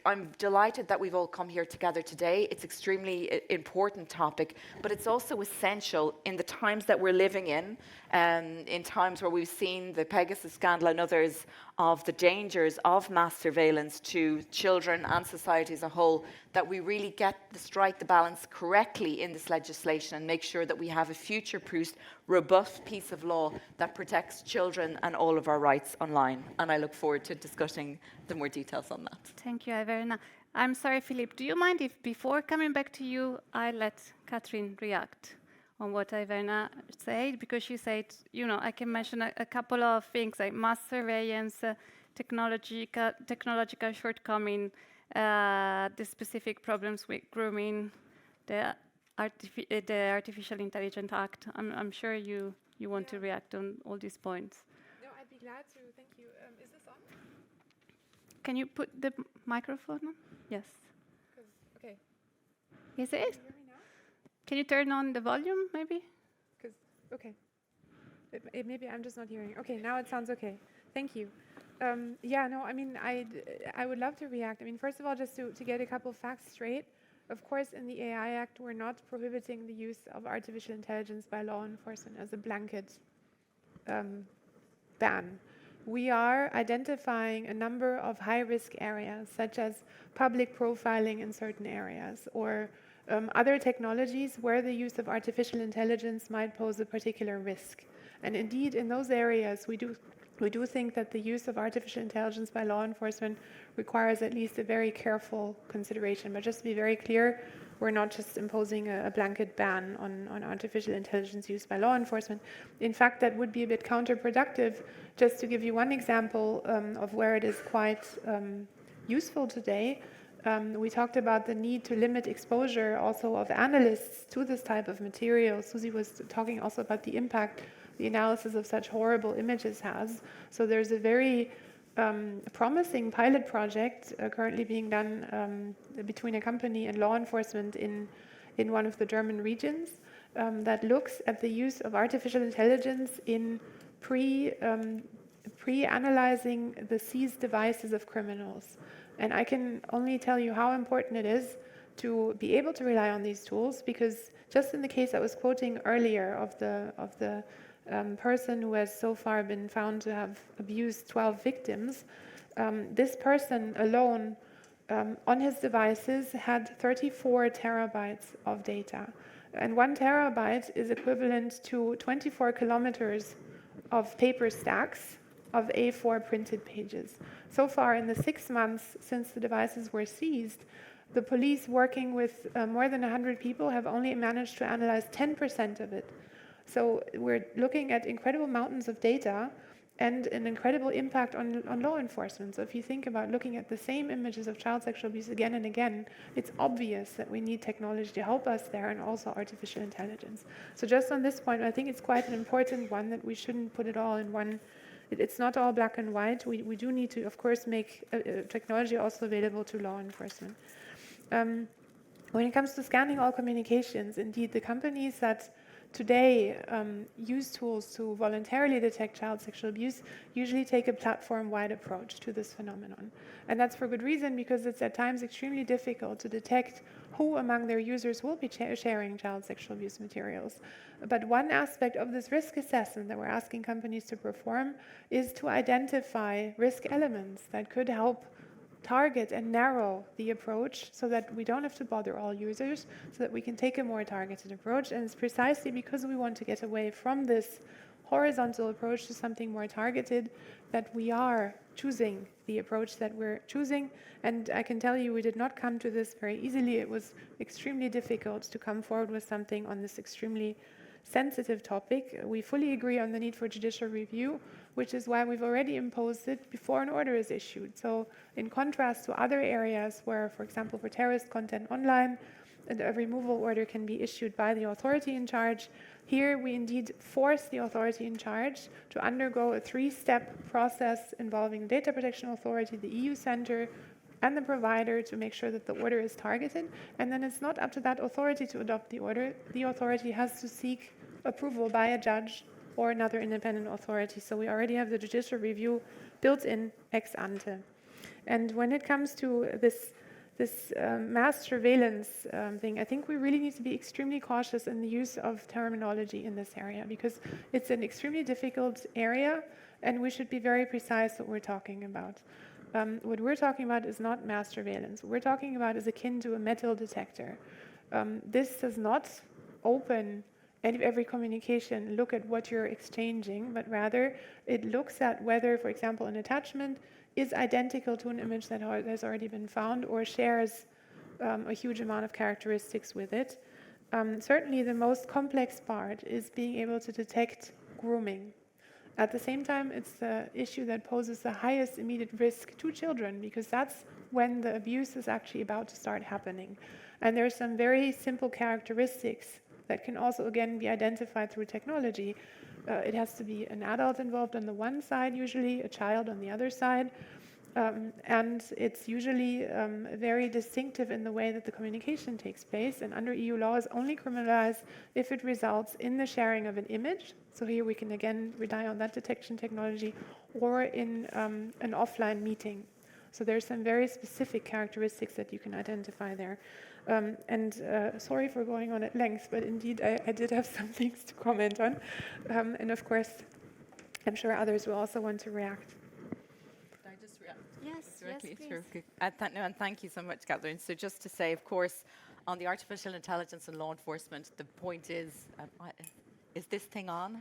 I'm delighted that we've all come here together today. It's extremely important topic, but it's also essential in the times that we're living in times where we've seen the Pegasus scandal and others of the dangers of mass surveillance to children and society as a whole, that we really strike the balance correctly in this legislation and make sure that we have a future-proof, robust piece of law that protects children and all of our rights online. And I look forward to discussing the more details on that.
Thank you, Iverna. I'm sorry, Philippe, do you mind if before coming back to you, I let Catherine react on what Iverna said? Because she said, you know, I can mention a couple of things like mass surveillance, technological shortcoming, the specific problems with grooming, the Artificial Intelligence Act. I'm sure you want to react on all these points.
No, I'd be glad to. Thank you. Is this on?
Can you put the microphone on? Yes.
Okay.
Is it?
Can you hear me now?
Can you turn on the volume, maybe?
Okay. Maybe I'm just not hearing. Okay, now it sounds okay. Thank you. Yeah, no, I mean, I would love to react. I mean, first of all, just to get a couple facts straight, of course, in the AI Act, we're not prohibiting the use of artificial intelligence by law enforcement as a blanket ban. We are identifying a number of high-risk areas, such as public profiling in certain areas, or other technologies where the use of artificial intelligence might pose a particular risk. And indeed, in those areas, we do We do think that the use of artificial intelligence by law enforcement requires at least a very careful consideration. But just to be very clear, we're not just imposing a blanket ban on artificial intelligence used by law enforcement. In fact, that would be a bit counterproductive. Just to give you one example of where it is quite useful today, we talked about the need to limit exposure also of analysts to this type of material. Susie was talking also about the impact the analysis of such horrible images has. So there's a very promising pilot project currently being done between a company and law enforcement in one of the German regions that looks at the use of artificial intelligence in pre-analyzing the seized devices of criminals. And I can only tell you how important it is to be able to rely on these tools, because just in the case I was quoting earlier of the person who has so far been found to have abused 12 victims, this person alone on his devices had 34 terabytes of data. And 1 terabyte is equivalent to 24 kilometers of paper stacks of A4 printed pages. So far, in the 6 months since the devices were seized, the police working with more than 100 people have only managed to analyze 10% of it. So we're looking at incredible mountains of data and an incredible impact on law enforcement. So if you think about looking at the same images of child sexual abuse again and again, it's obvious that we need technology to help us there, and also artificial intelligence. So just on this point, I think it's quite an important one, that we shouldn't put it all in one. It's not all black and white. We do need to, of course, make technology also available to law enforcement. When it comes to scanning all communications, indeed, the companies that today use tools to voluntarily detect child sexual abuse usually take a platform-wide approach to this phenomenon. And that's for good reason, because it's at times extremely difficult to detect who among their users will be sharing child sexual abuse materials. But one aspect of this risk assessment that we're asking companies to perform is to identify risk elements that could help target and narrow the approach, so that we don't have to bother all users, so that we can take a more targeted approach. And it's precisely because we want to get away from this horizontal approach to something more targeted that we are choosing the approach that we're choosing. And I can tell you, we did not come to this very easily. It was extremely difficult to come forward with something on this extremely sensitive topic. We fully agree on the need for judicial review, which is why we've already imposed it before an order is issued. So in contrast to other areas where, for example, for terrorist content online, a removal order can be issued by the authority in charge, here we indeed force the authority in charge to undergo a 3-step process involving Data Protection Authority, the EU Center, and the provider, to make sure that the order is targeted. And then it's not up to that authority to adopt the order. The authority has to seek approval by a judge or another independent authority. So we already have the judicial review built in ex ante. And when it comes to this mass surveillance thing, I think we really need to be extremely cautious in the use of terminology in this area, because it's an extremely difficult area, and we should be very precise what we're talking about. What we're talking about is not mass surveillance. What we're talking about is akin to a metal detector. This does not open every communication, look at what you're exchanging, but rather it looks at whether, for example, an attachment is identical to an image that has already been found or shares a huge amount of characteristics with it. Certainly the most complex part is being able to detect grooming. At the same time, it's the issue that poses the highest immediate risk to children, because that's when the abuse is actually about to start happening. And there are some very simple characteristics that can also, again, be identified through technology. It has to be an adult involved on the one side, usually a child on the other side. And it's usually very distinctive in the way that the communication takes place. And under EU law is only criminalized if it results in the sharing of an image. So here we can again rely on that detection technology, or in an offline meeting. So there's some very specific characteristics that you can identify there. Sorry for going on at length, but indeed I did have some things to comment on. And of course, I'm sure others will also want to react.
Can I just react?
Yes,
Directly
yes,
through.
please.
And thank you so much, Catherine. So just to say, of course, on the artificial intelligence and law enforcement, the point is, Is this thing on?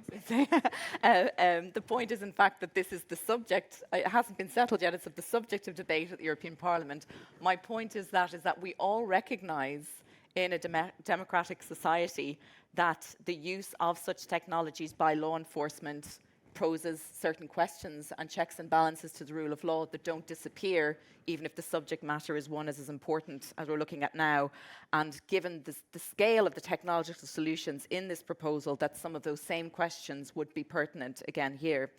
The point is, in fact, that this is the subject. It hasn't been settled yet. It's of the subject of debate at the European Parliament. My point is that we all recognise in a democratic society that the use of such technologies by law enforcement poses certain questions and checks and balances to the rule of law that don't disappear, even if the subject matter is one as important as we're looking at now. And given the scale of the technological solutions in this proposal, that some of those same questions would be pertinent again here.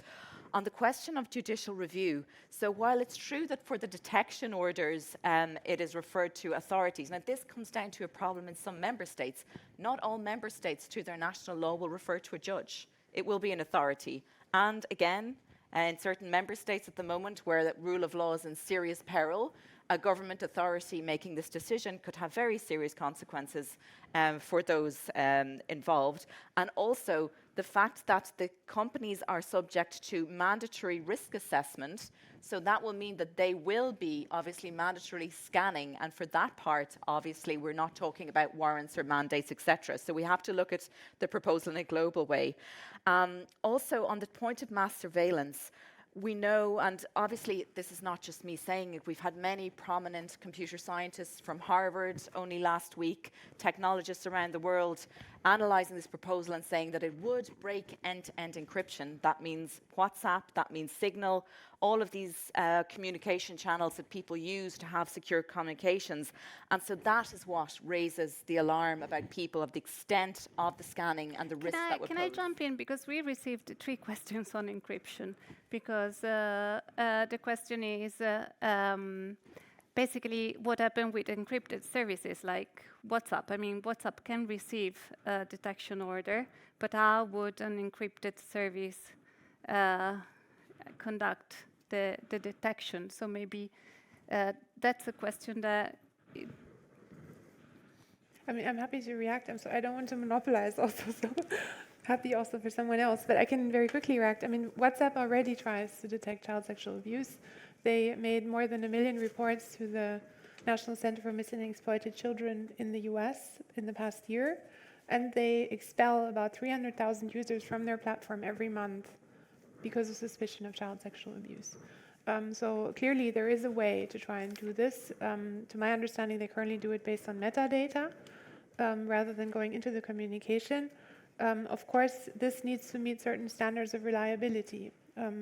On the question of judicial review, so while it's true that for the detection orders, it is referred to authorities. Now, this comes down to a problem in some member states. Not all member states, through their national law, will refer to a judge. It will be an authority. And again, in certain member states at the moment where the rule of law is in serious peril, a government authority making this decision could have very serious consequences for those involved. And also the fact that the companies are subject to mandatory risk assessment, so that will mean that they will be obviously mandatorily scanning, and for that part, obviously, we're not talking about warrants or mandates, etc. So we have to look at the proposal in a global way. Also, on the point of mass surveillance, we know, and obviously this is not just me saying it, we've had many prominent computer scientists from Harvard only last week, technologists around the world, analysing this proposal and saying that it would break end-to-end encryption. That means WhatsApp, that means Signal, all of these communication channels that people use to have secure communications. And so that is what raises the alarm about people of the extent of the scanning and the risk that would pose.
Can I jump in? Because we received 3 questions on encryption. Because the question is basically what happened with encrypted services like WhatsApp. I mean, WhatsApp can receive a detection order, but how would an encrypted service conduct the detection? So maybe that's a question that...
I mean, I'm happy to react. I don't want to monopolize also, so happy also for someone else, but I can very quickly react. I mean, WhatsApp already tries to detect child sexual abuse. They made more than 1 million reports to the National Center for Missing and Exploited Children in the US in the past year, and they expel about 300,000 users from their platform every month because of suspicion of child sexual abuse. So clearly there is a way to try and do this. To my understanding, they currently do it based on metadata rather than going into the communication. Of course, this needs to meet certain standards of reliability,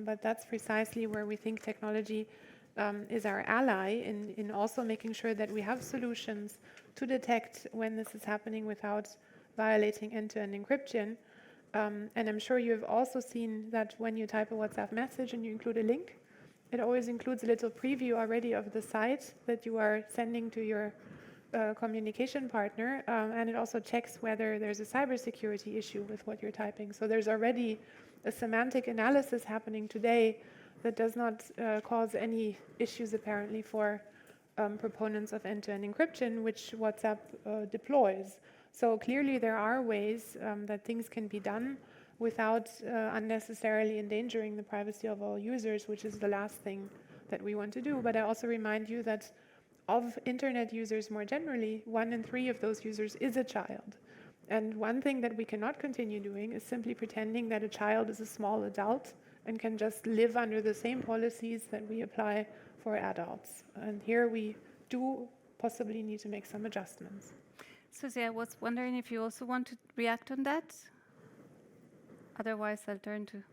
but that's precisely where we think technology is our ally in also making sure that we have solutions to detect when this is happening without violating end-to-end encryption. And I'm sure you have also seen that when you type a WhatsApp message and you include a link, it always includes a little preview already of the site that you are sending to your communication partner, and it also checks whether there's a cybersecurity issue with what you're typing. So there's already a semantic analysis happening today that does not cause any issues apparently for proponents of end-to-end encryption, which WhatsApp deploys. So clearly there are ways that things can be done without unnecessarily endangering the privacy of all users, which is the last thing that we want to do. But I also remind you that of internet users more generally, 1 in 3 of those users is a child. And one thing that we cannot continue doing is simply pretending that a child is a small adult and can just live under the same policies that we apply for adults. And here we do possibly need to make some adjustments.
Susie, I was wondering if you also want to react on that? Otherwise, I'll turn to...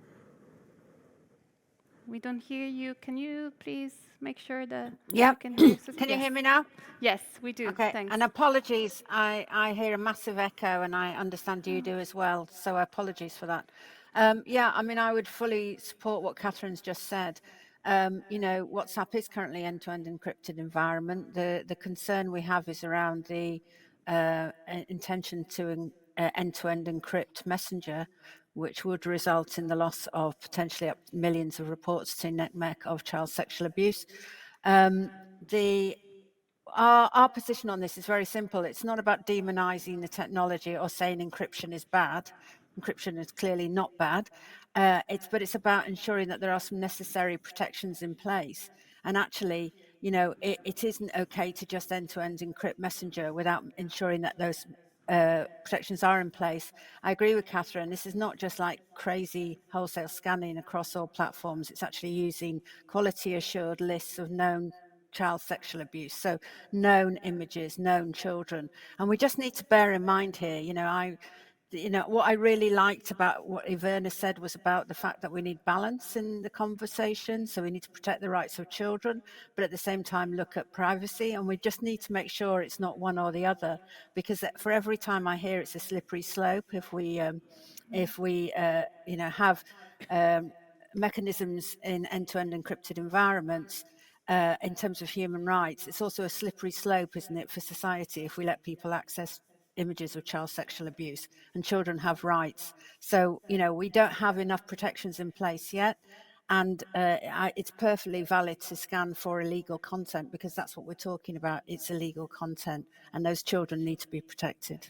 We don't hear you. Can you please make sure that you can hear Susie?
Can you hear me now?
Yes, we do.
Okay,
Thanks.
and apologies, I hear a massive echo and I understand you do as well, so apologies for that. Yeah, I mean, I would fully support what Catherine's just said. You know, WhatsApp is currently end-to-end encrypted environment. The concern we have is around the intention to end-to-end encrypt Messenger, which would result in the loss of potentially up millions of reports to NCMEC of child sexual abuse. Our position on this is very simple. It's not about demonizing the technology or saying encryption is bad. Encryption is clearly not bad. But it's about ensuring that there are some necessary protections in place. And actually, you know, it isn't okay to just end-to-end encrypt Messenger without ensuring that those protections are in place. I agree with Catherine. This is not just like crazy wholesale scanning across all platforms. It's actually using quality assured lists of known child sexual abuse, so known images, known children. And we just need to bear in mind here, what I really liked about what Iverna said was about the fact that we need balance in the conversation. So we need to protect the rights of children, but at the same time look at privacy. And we just need to make sure it's not one or the other, because for every time I hear it's a slippery slope, if we have mechanisms in end-to-end encrypted environments, in terms of human rights, it's also a slippery slope, isn't it, for society if we let people access images of child sexual abuse, and children have rights. So, we don't have enough protections in place yet. And it's perfectly valid to scan for illegal content, because that's what we're talking about. It's illegal content, and those children need to be protected.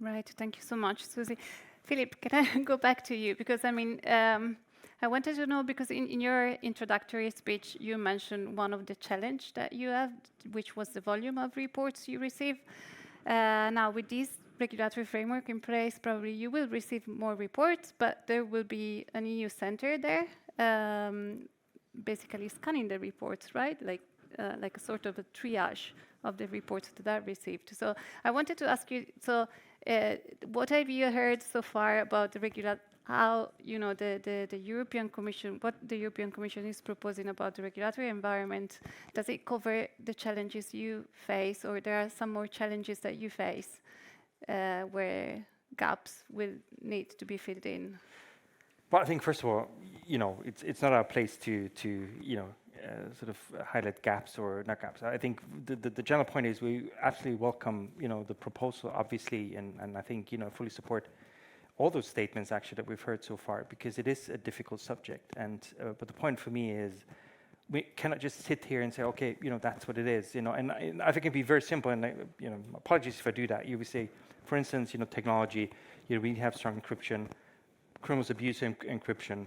Right, thank you so much, Susie. Philip, can I go back to you? Because I wanted to know, because in your introductory speech, you mentioned one of the challenge that you have, which was the volume of reports you receive. Now, with this regulatory framework in place, probably you will receive more reports, but there will be an EU center there, basically scanning the reports, right? Like a sort of a triage of the reports that are received. So I wanted to ask you, what have you heard so far about the how the European Commission, what the European Commission is proposing about the regulatory environment? Does it cover the challenges you face, or there are some more challenges that you face where gaps will need to be filled in?
Well, I think first of all, it's not our place to sort of highlight gaps or not gaps. I think the general point is we absolutely welcome the proposal, obviously, and I think fully support all those statements actually that we've heard so far, because it is a difficult subject. And but the point for me is we cannot just sit here and say, okay, that's what it is, and I think it'd be very simple. And apologies if I do that. You would say, for instance, technology, we have strong encryption, criminals abuse encryption,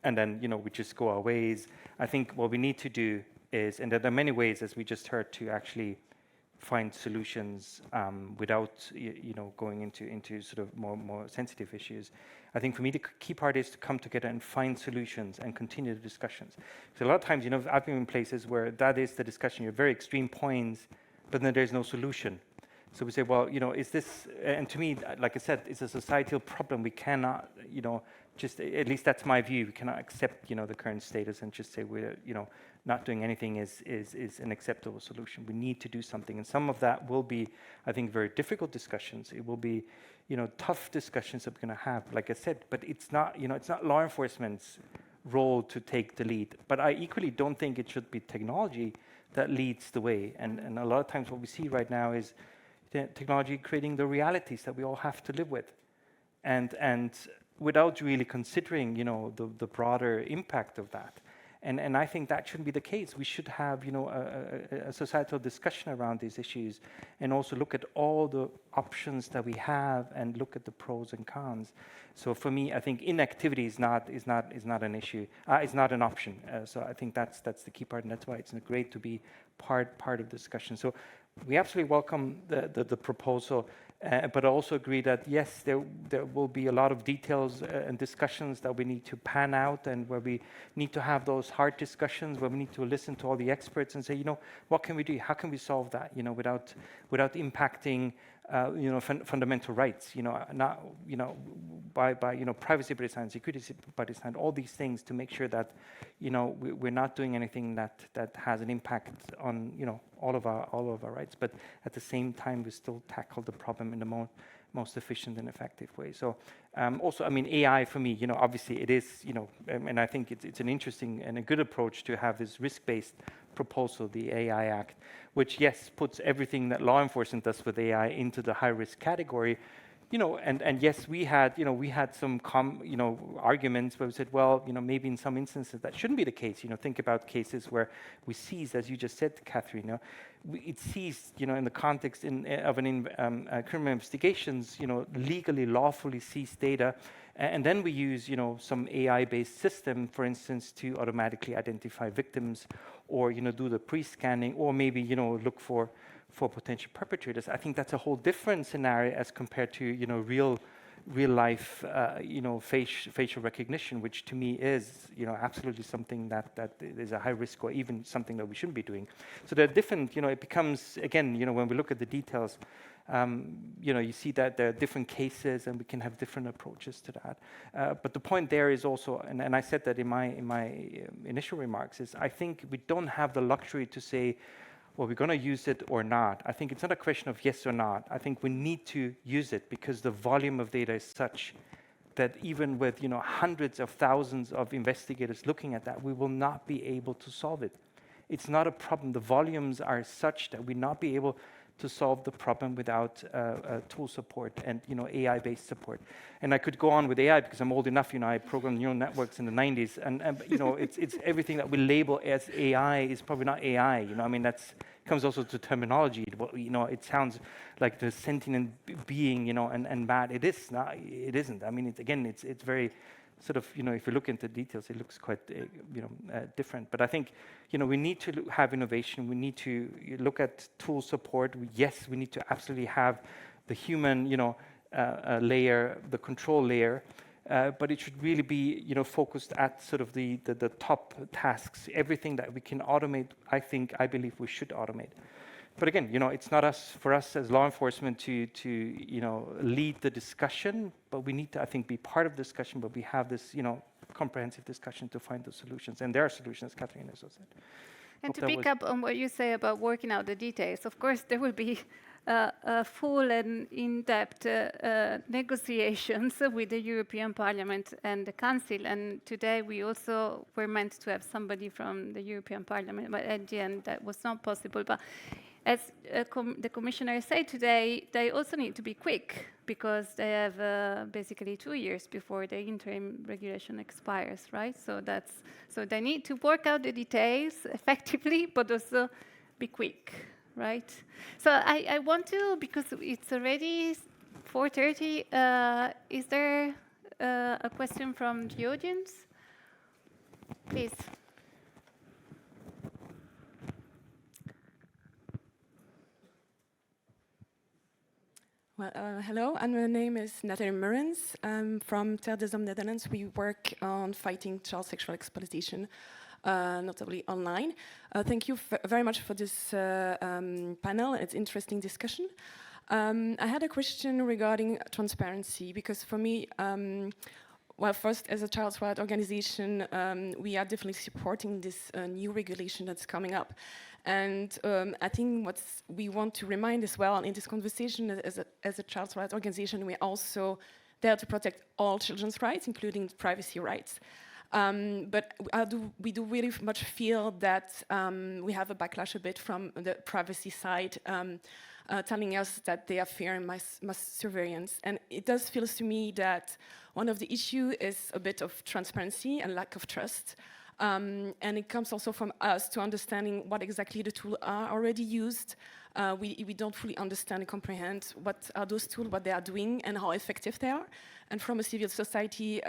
and then we just go our ways. I think what we need to do is, and there are many ways, as we just heard, to actually find solutions without going into sort of more sensitive issues. I think for me the key part is to come together and find solutions and continue the discussions. So a lot of times, I've been in places where that is the discussion. You have very extreme points, but then there's no solution. So we say, well, is this? And to me, like I said, it's a societal problem. We cannot, just, at least that's my view. We cannot accept, the current status and just say we're, not doing anything is an acceptable solution. We need to do something, and some of that will be, I think, very difficult discussions. It will be, tough discussions that we're going to have, like I said. But it's not, it's not law enforcement's role to take the lead. But I equally don't think it should be technology that leads the way. And a lot of times, what we see right now is technology creating the realities that we all have to live with, and without really considering, the broader impact of that. And I think that shouldn't be the case. We should have, a societal discussion around these issues, and also look at all the options that we have and look at the pros and cons. So for me, I think inactivity is not an issue. It's not an option. So I think that's the key part, and that's why it's great to be part of the discussion. So we absolutely welcome the proposal. But I also agree that, yes, there will be a lot of details and discussions that we need to pan out, and where we need to have those hard discussions, where we need to listen to all the experts and say, what can we do? How can we solve that, without impacting, fundamental rights, not, by privacy by design, security by design, all these things to make sure that, we're not doing anything that has an impact on, all of our rights, but at the same time we still tackle the problem in the most efficient and effective way. So also, I mean, AI for me, obviously it is, and I think it's an interesting and a good approach to have this risk-based proposal, the AI Act, which, yes, puts everything that law enforcement does with AI into the high-risk category. And yes, we had some arguments where we said, well, maybe in some instances that shouldn't be the case. Think about cases where we seize, as you just said, Catherine, it seized, in the context of criminal investigations, legally, lawfully seized data, and then we use, some AI-based system, for instance, to automatically identify victims, or do the pre-scanning, or maybe look for for potential perpetrators, I think that's a whole different scenario as compared to, real life, facial recognition, which to me is, absolutely something that is a high risk, or even something that we shouldn't be doing. So they're different, it becomes, again, when we look at the details, you see that there are different cases and we can have different approaches to that. But the point there is also, and I said that in my initial remarks, is I think we don't have the luxury to say, well, we're going to use it or not. I think it's not a question of yes or not. I think we need to use it because the volume of data is such that even with hundreds of thousands of investigators looking at that, we will not be able to solve it. It's not a problem. The volumes are such that we'll not be able to solve the problem without tool support and AI-based support. And I could go on with AI because I'm old enough. I programmed neural networks in the 90s, and it's everything that we label as AI is probably not AI. That's comes also to terminology. It sounds like the sentient being, and bad. It is not. It isn't. It's very sort of, if you look into details, it looks quite, different. But I think, we need to have innovation. We need to look at tool support. Yes, we need to absolutely have the human, layer, the control layer, but it should really be, focused at sort of the top tasks. Everything that we can automate, I believe we should automate. But again, it's not for us as law enforcement to lead the discussion, but we need to, I think, be part of the discussion, but we have this, comprehensive discussion to find the solutions. And there are solutions, Catherine has said.
And to pick up on what you say about working out the details, of course, there will be full and in-depth negotiations with the European Parliament and the Council. And today we also were meant to have somebody from the European Parliament, but at the end that was not possible. But as the Commissioner said today, they also need to be quick because they have basically 2 years before the interim regulation expires, right? So they need to work out the details effectively, but also be quick, right? So I want to, because it's already 4:30, is there a question from the audience? Please.
Well, hello, and my name is Nathalie Murrens. I'm from Terre des Hommes, Netherlands. We work on fighting child sexual exploitation, notably online. Thank you very much for this panel. It's an interesting discussion. I had a question regarding transparency, because for me, well, first, as a child's rights organization, we are definitely supporting this new regulation that's coming up. And I think what we want to remind as well in this conversation, as a child's rights organization, we're also there to protect all children's rights, including privacy rights. But we do really much feel that we have a backlash a bit from the privacy side, telling us that they are fearing mass surveillance. And it does feel to me that one of the issues is a bit of transparency and lack of trust. And it comes also from us to understanding what exactly the tools are already used. We don't fully understand and comprehend what are those tools, what they are doing, and how effective they are. And from a civil society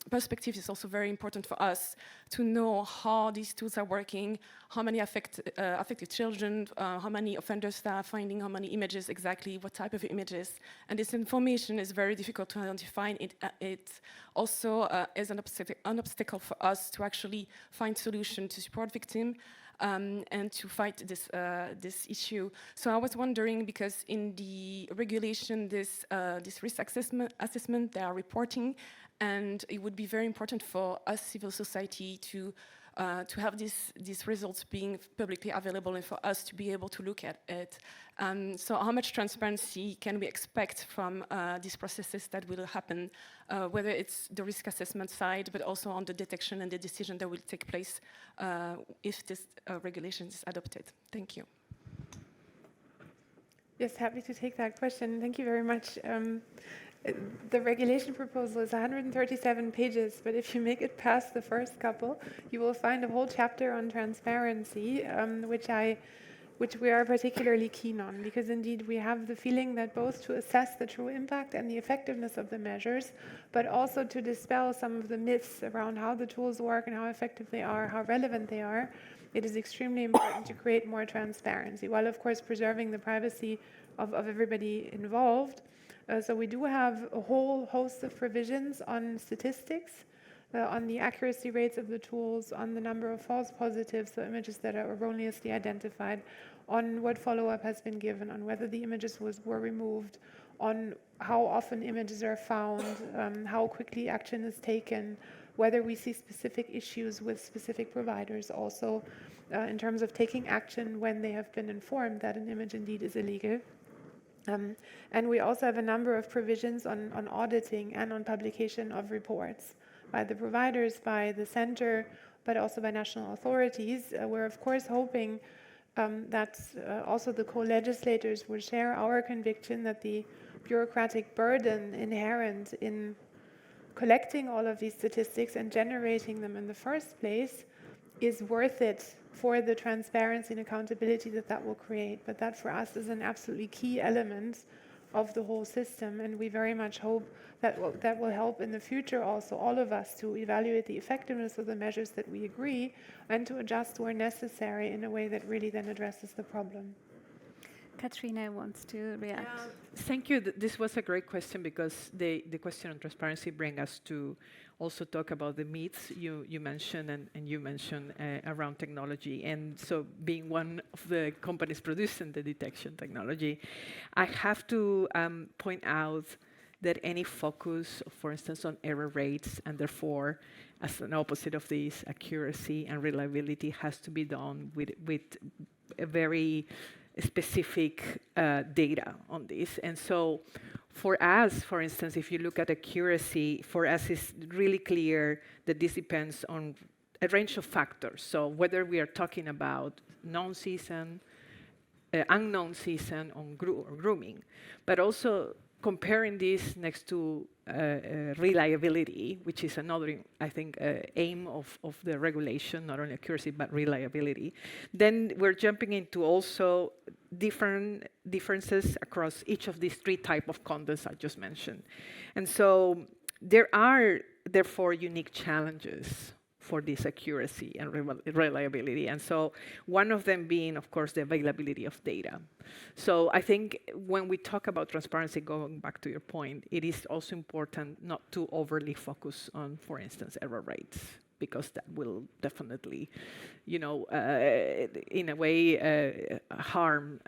perspective, it's also very important for us to know how these tools are working, how many affected children, how many offenders they are finding, how many images exactly, what type of images. And this information is very difficult to identify. It also is an obstacle for us to actually find solutions to support victims. And to fight this issue. So I was wondering, because in the regulation, this risk assessment they are reporting, and it would be very important for us, civil society, to have these results being publicly available and for us to be able to look at it. So how much transparency can we expect from these processes that will happen, whether it's the risk assessment side, but also on the detection and the decision that will take place if this regulation is adopted? Thank you.
Yes, happy to take that question. Thank you very much. The regulation proposal is 137 pages, but if you make it past the first couple, you will find a whole chapter on transparency, which we are particularly keen on, because indeed we have the feeling that both to assess the true impact and the effectiveness of the measures, but also to dispel some of the myths around how the tools work and how effective they are, how relevant they are, it is extremely important to create more transparency, while of course preserving the privacy of everybody involved. So we do have a whole host of provisions on statistics, on the accuracy rates of the tools, on the number of false positives, so images that are erroneously identified, on what follow-up has been given, on whether the images were removed, on how often images are found, how quickly action is taken, whether we see specific issues with specific providers, also in terms of taking action when they have been informed that an image indeed is illegal. And we also have a number of provisions on auditing and on publication of reports by the providers, by the center, but also by national authorities. We're of course hoping that also the co-legislators will share our conviction that the bureaucratic burden inherent in collecting all of these statistics and generating them in the first place is worth it for the transparency and accountability that will create. But that for us is an absolutely key element of the whole system, and we very much hope that will help in the future also all of us to evaluate the effectiveness of the measures that we agree and to adjust where necessary in a way that really then addresses the problem.
Katrina wants to react.
Thank you. This was a great question, because the question on transparency brings us to also talk about the myths you mentioned and you mentioned around technology. And so being one of the companies producing the detection technology, I have to point out that any focus, for instance, on error rates, and therefore, as an opposite of this, accuracy and reliability has to be done with a very specific data on this. And so for us, for instance, if you look at accuracy, for us it's really clear that this depends on a range of factors. So whether we are talking about non-CSAM, unknown CSAM or grooming, but also comparing this next to reliability, which is another, I think, aim of the regulation, not only accuracy, but reliability. Then we're jumping into also differences across each of these three types of contents I just mentioned. And so there are, therefore, unique challenges for this accuracy and reliability. And so one of them being, of course, the availability of data. So I think when we talk about transparency, going back to your point, it is also important not to overly focus on, for instance, error rates, because that will definitely, in a way, harm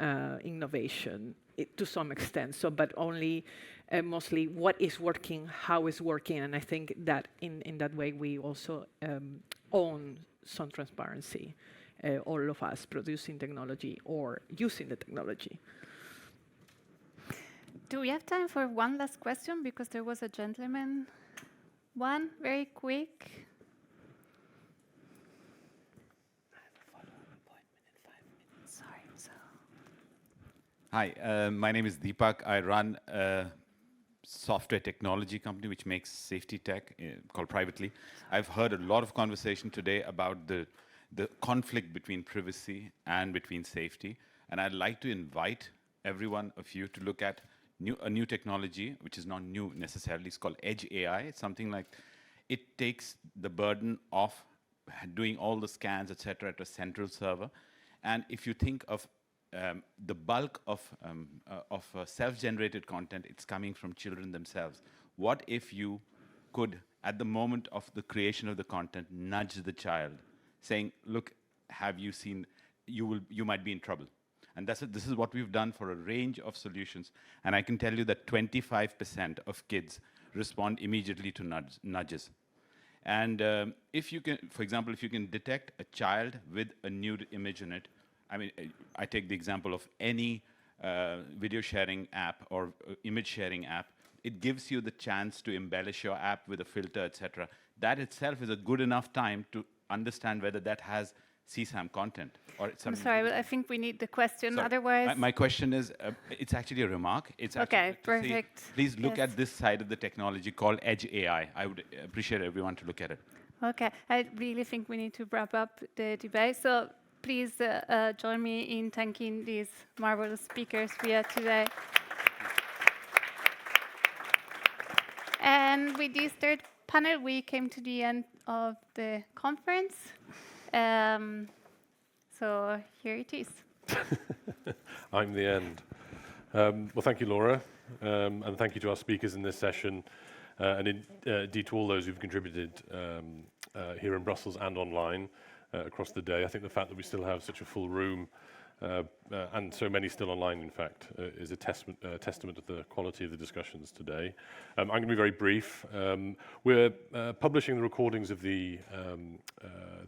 innovation to some extent. So, but only mostly what is working, how is working, and I think that in that way we also own some transparency, all of us producing technology or using the technology.
Do we have time for one last question? Because there was a gentleman. One, very quick.
Hi, my name is Deepak. I run a software technology company which makes safety tech called Privately. I've heard a lot of conversation today about the conflict between privacy and between safety. And I'd like to invite every one of you to look at a new technology, which is not new necessarily. It's called Edge AI. It's something like it takes the burden of doing all the scans, etc., at a central server. And if you think of the bulk of self-generated content, it's coming from children themselves. What if you could, at the moment of the creation of the content, nudge the child, saying, "Look, have you seen? You might be in trouble." And this is what we've done for a range of solutions. And I can tell you that 25% of kids respond immediately to nudges. And if you can, for example, if you can detect a child with a nude image in it, I mean, I take the example of any video sharing app or image sharing app. It gives you the chance to embellish your app with a filter, etc. That itself is a good enough time to understand whether that has CSAM content. Or
I'm sorry, but I think we need the question.
Sorry.
Otherwise,
my question is, it's actually a remark. It's
okay, perfect.
Please look at this side of the technology called Edge AI. I would appreciate everyone to look at it.
Okay, I really think we need to wrap up the debate. So please join me in thanking these marvelous speakers we had today. And with this third panel, we came to the end of the conference. So here it is.
I'm the end. Well, thank you, Laura, and thank you to our speakers in this session, and indeed to all those who've contributed here in Brussels and online across the day. I think the fact that we still have such a full room and so many still online, in fact, is a testament to the quality of the discussions today. I'm going to be very brief. We're publishing the recordings of the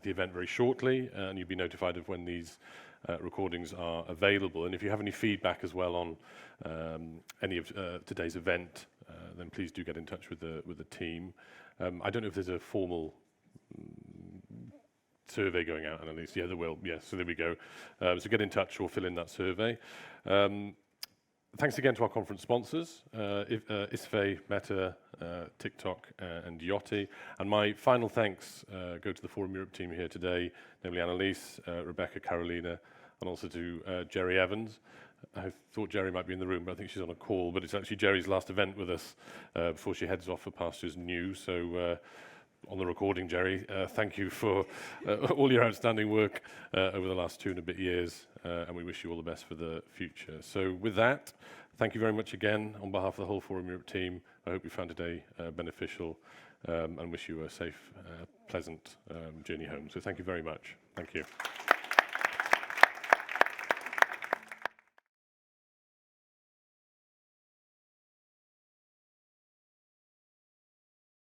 event very shortly, and you'll be notified of when these recordings are available. And if you have any feedback as well on any of today's event, then please do get in touch with the team. I don't know if there's a formal survey going out, Annalise. Yeah, there will. Yes, so there we go. So get in touch or fill in that survey. Thanks again to our conference sponsors, ISFE, Meta, TikTok, and Yachty. And my final thanks go to the Forum Europe team here today, namely Annalise, Rebecca, Carolina, and also to Jerry Evans. I thought Jerry might be in the room, but I think she's on a call. But it's actually Jerry's last event with us before she heads off for pastures new. So on the recording, Jerry, thank you for all your outstanding work over the last 2 and a bit years, and we wish you all the best for the future. So with that, thank you very much again on behalf of the whole Forum Europe team. I hope you found today beneficial and wish you a safe, pleasant journey home. So thank you very much. Thank you.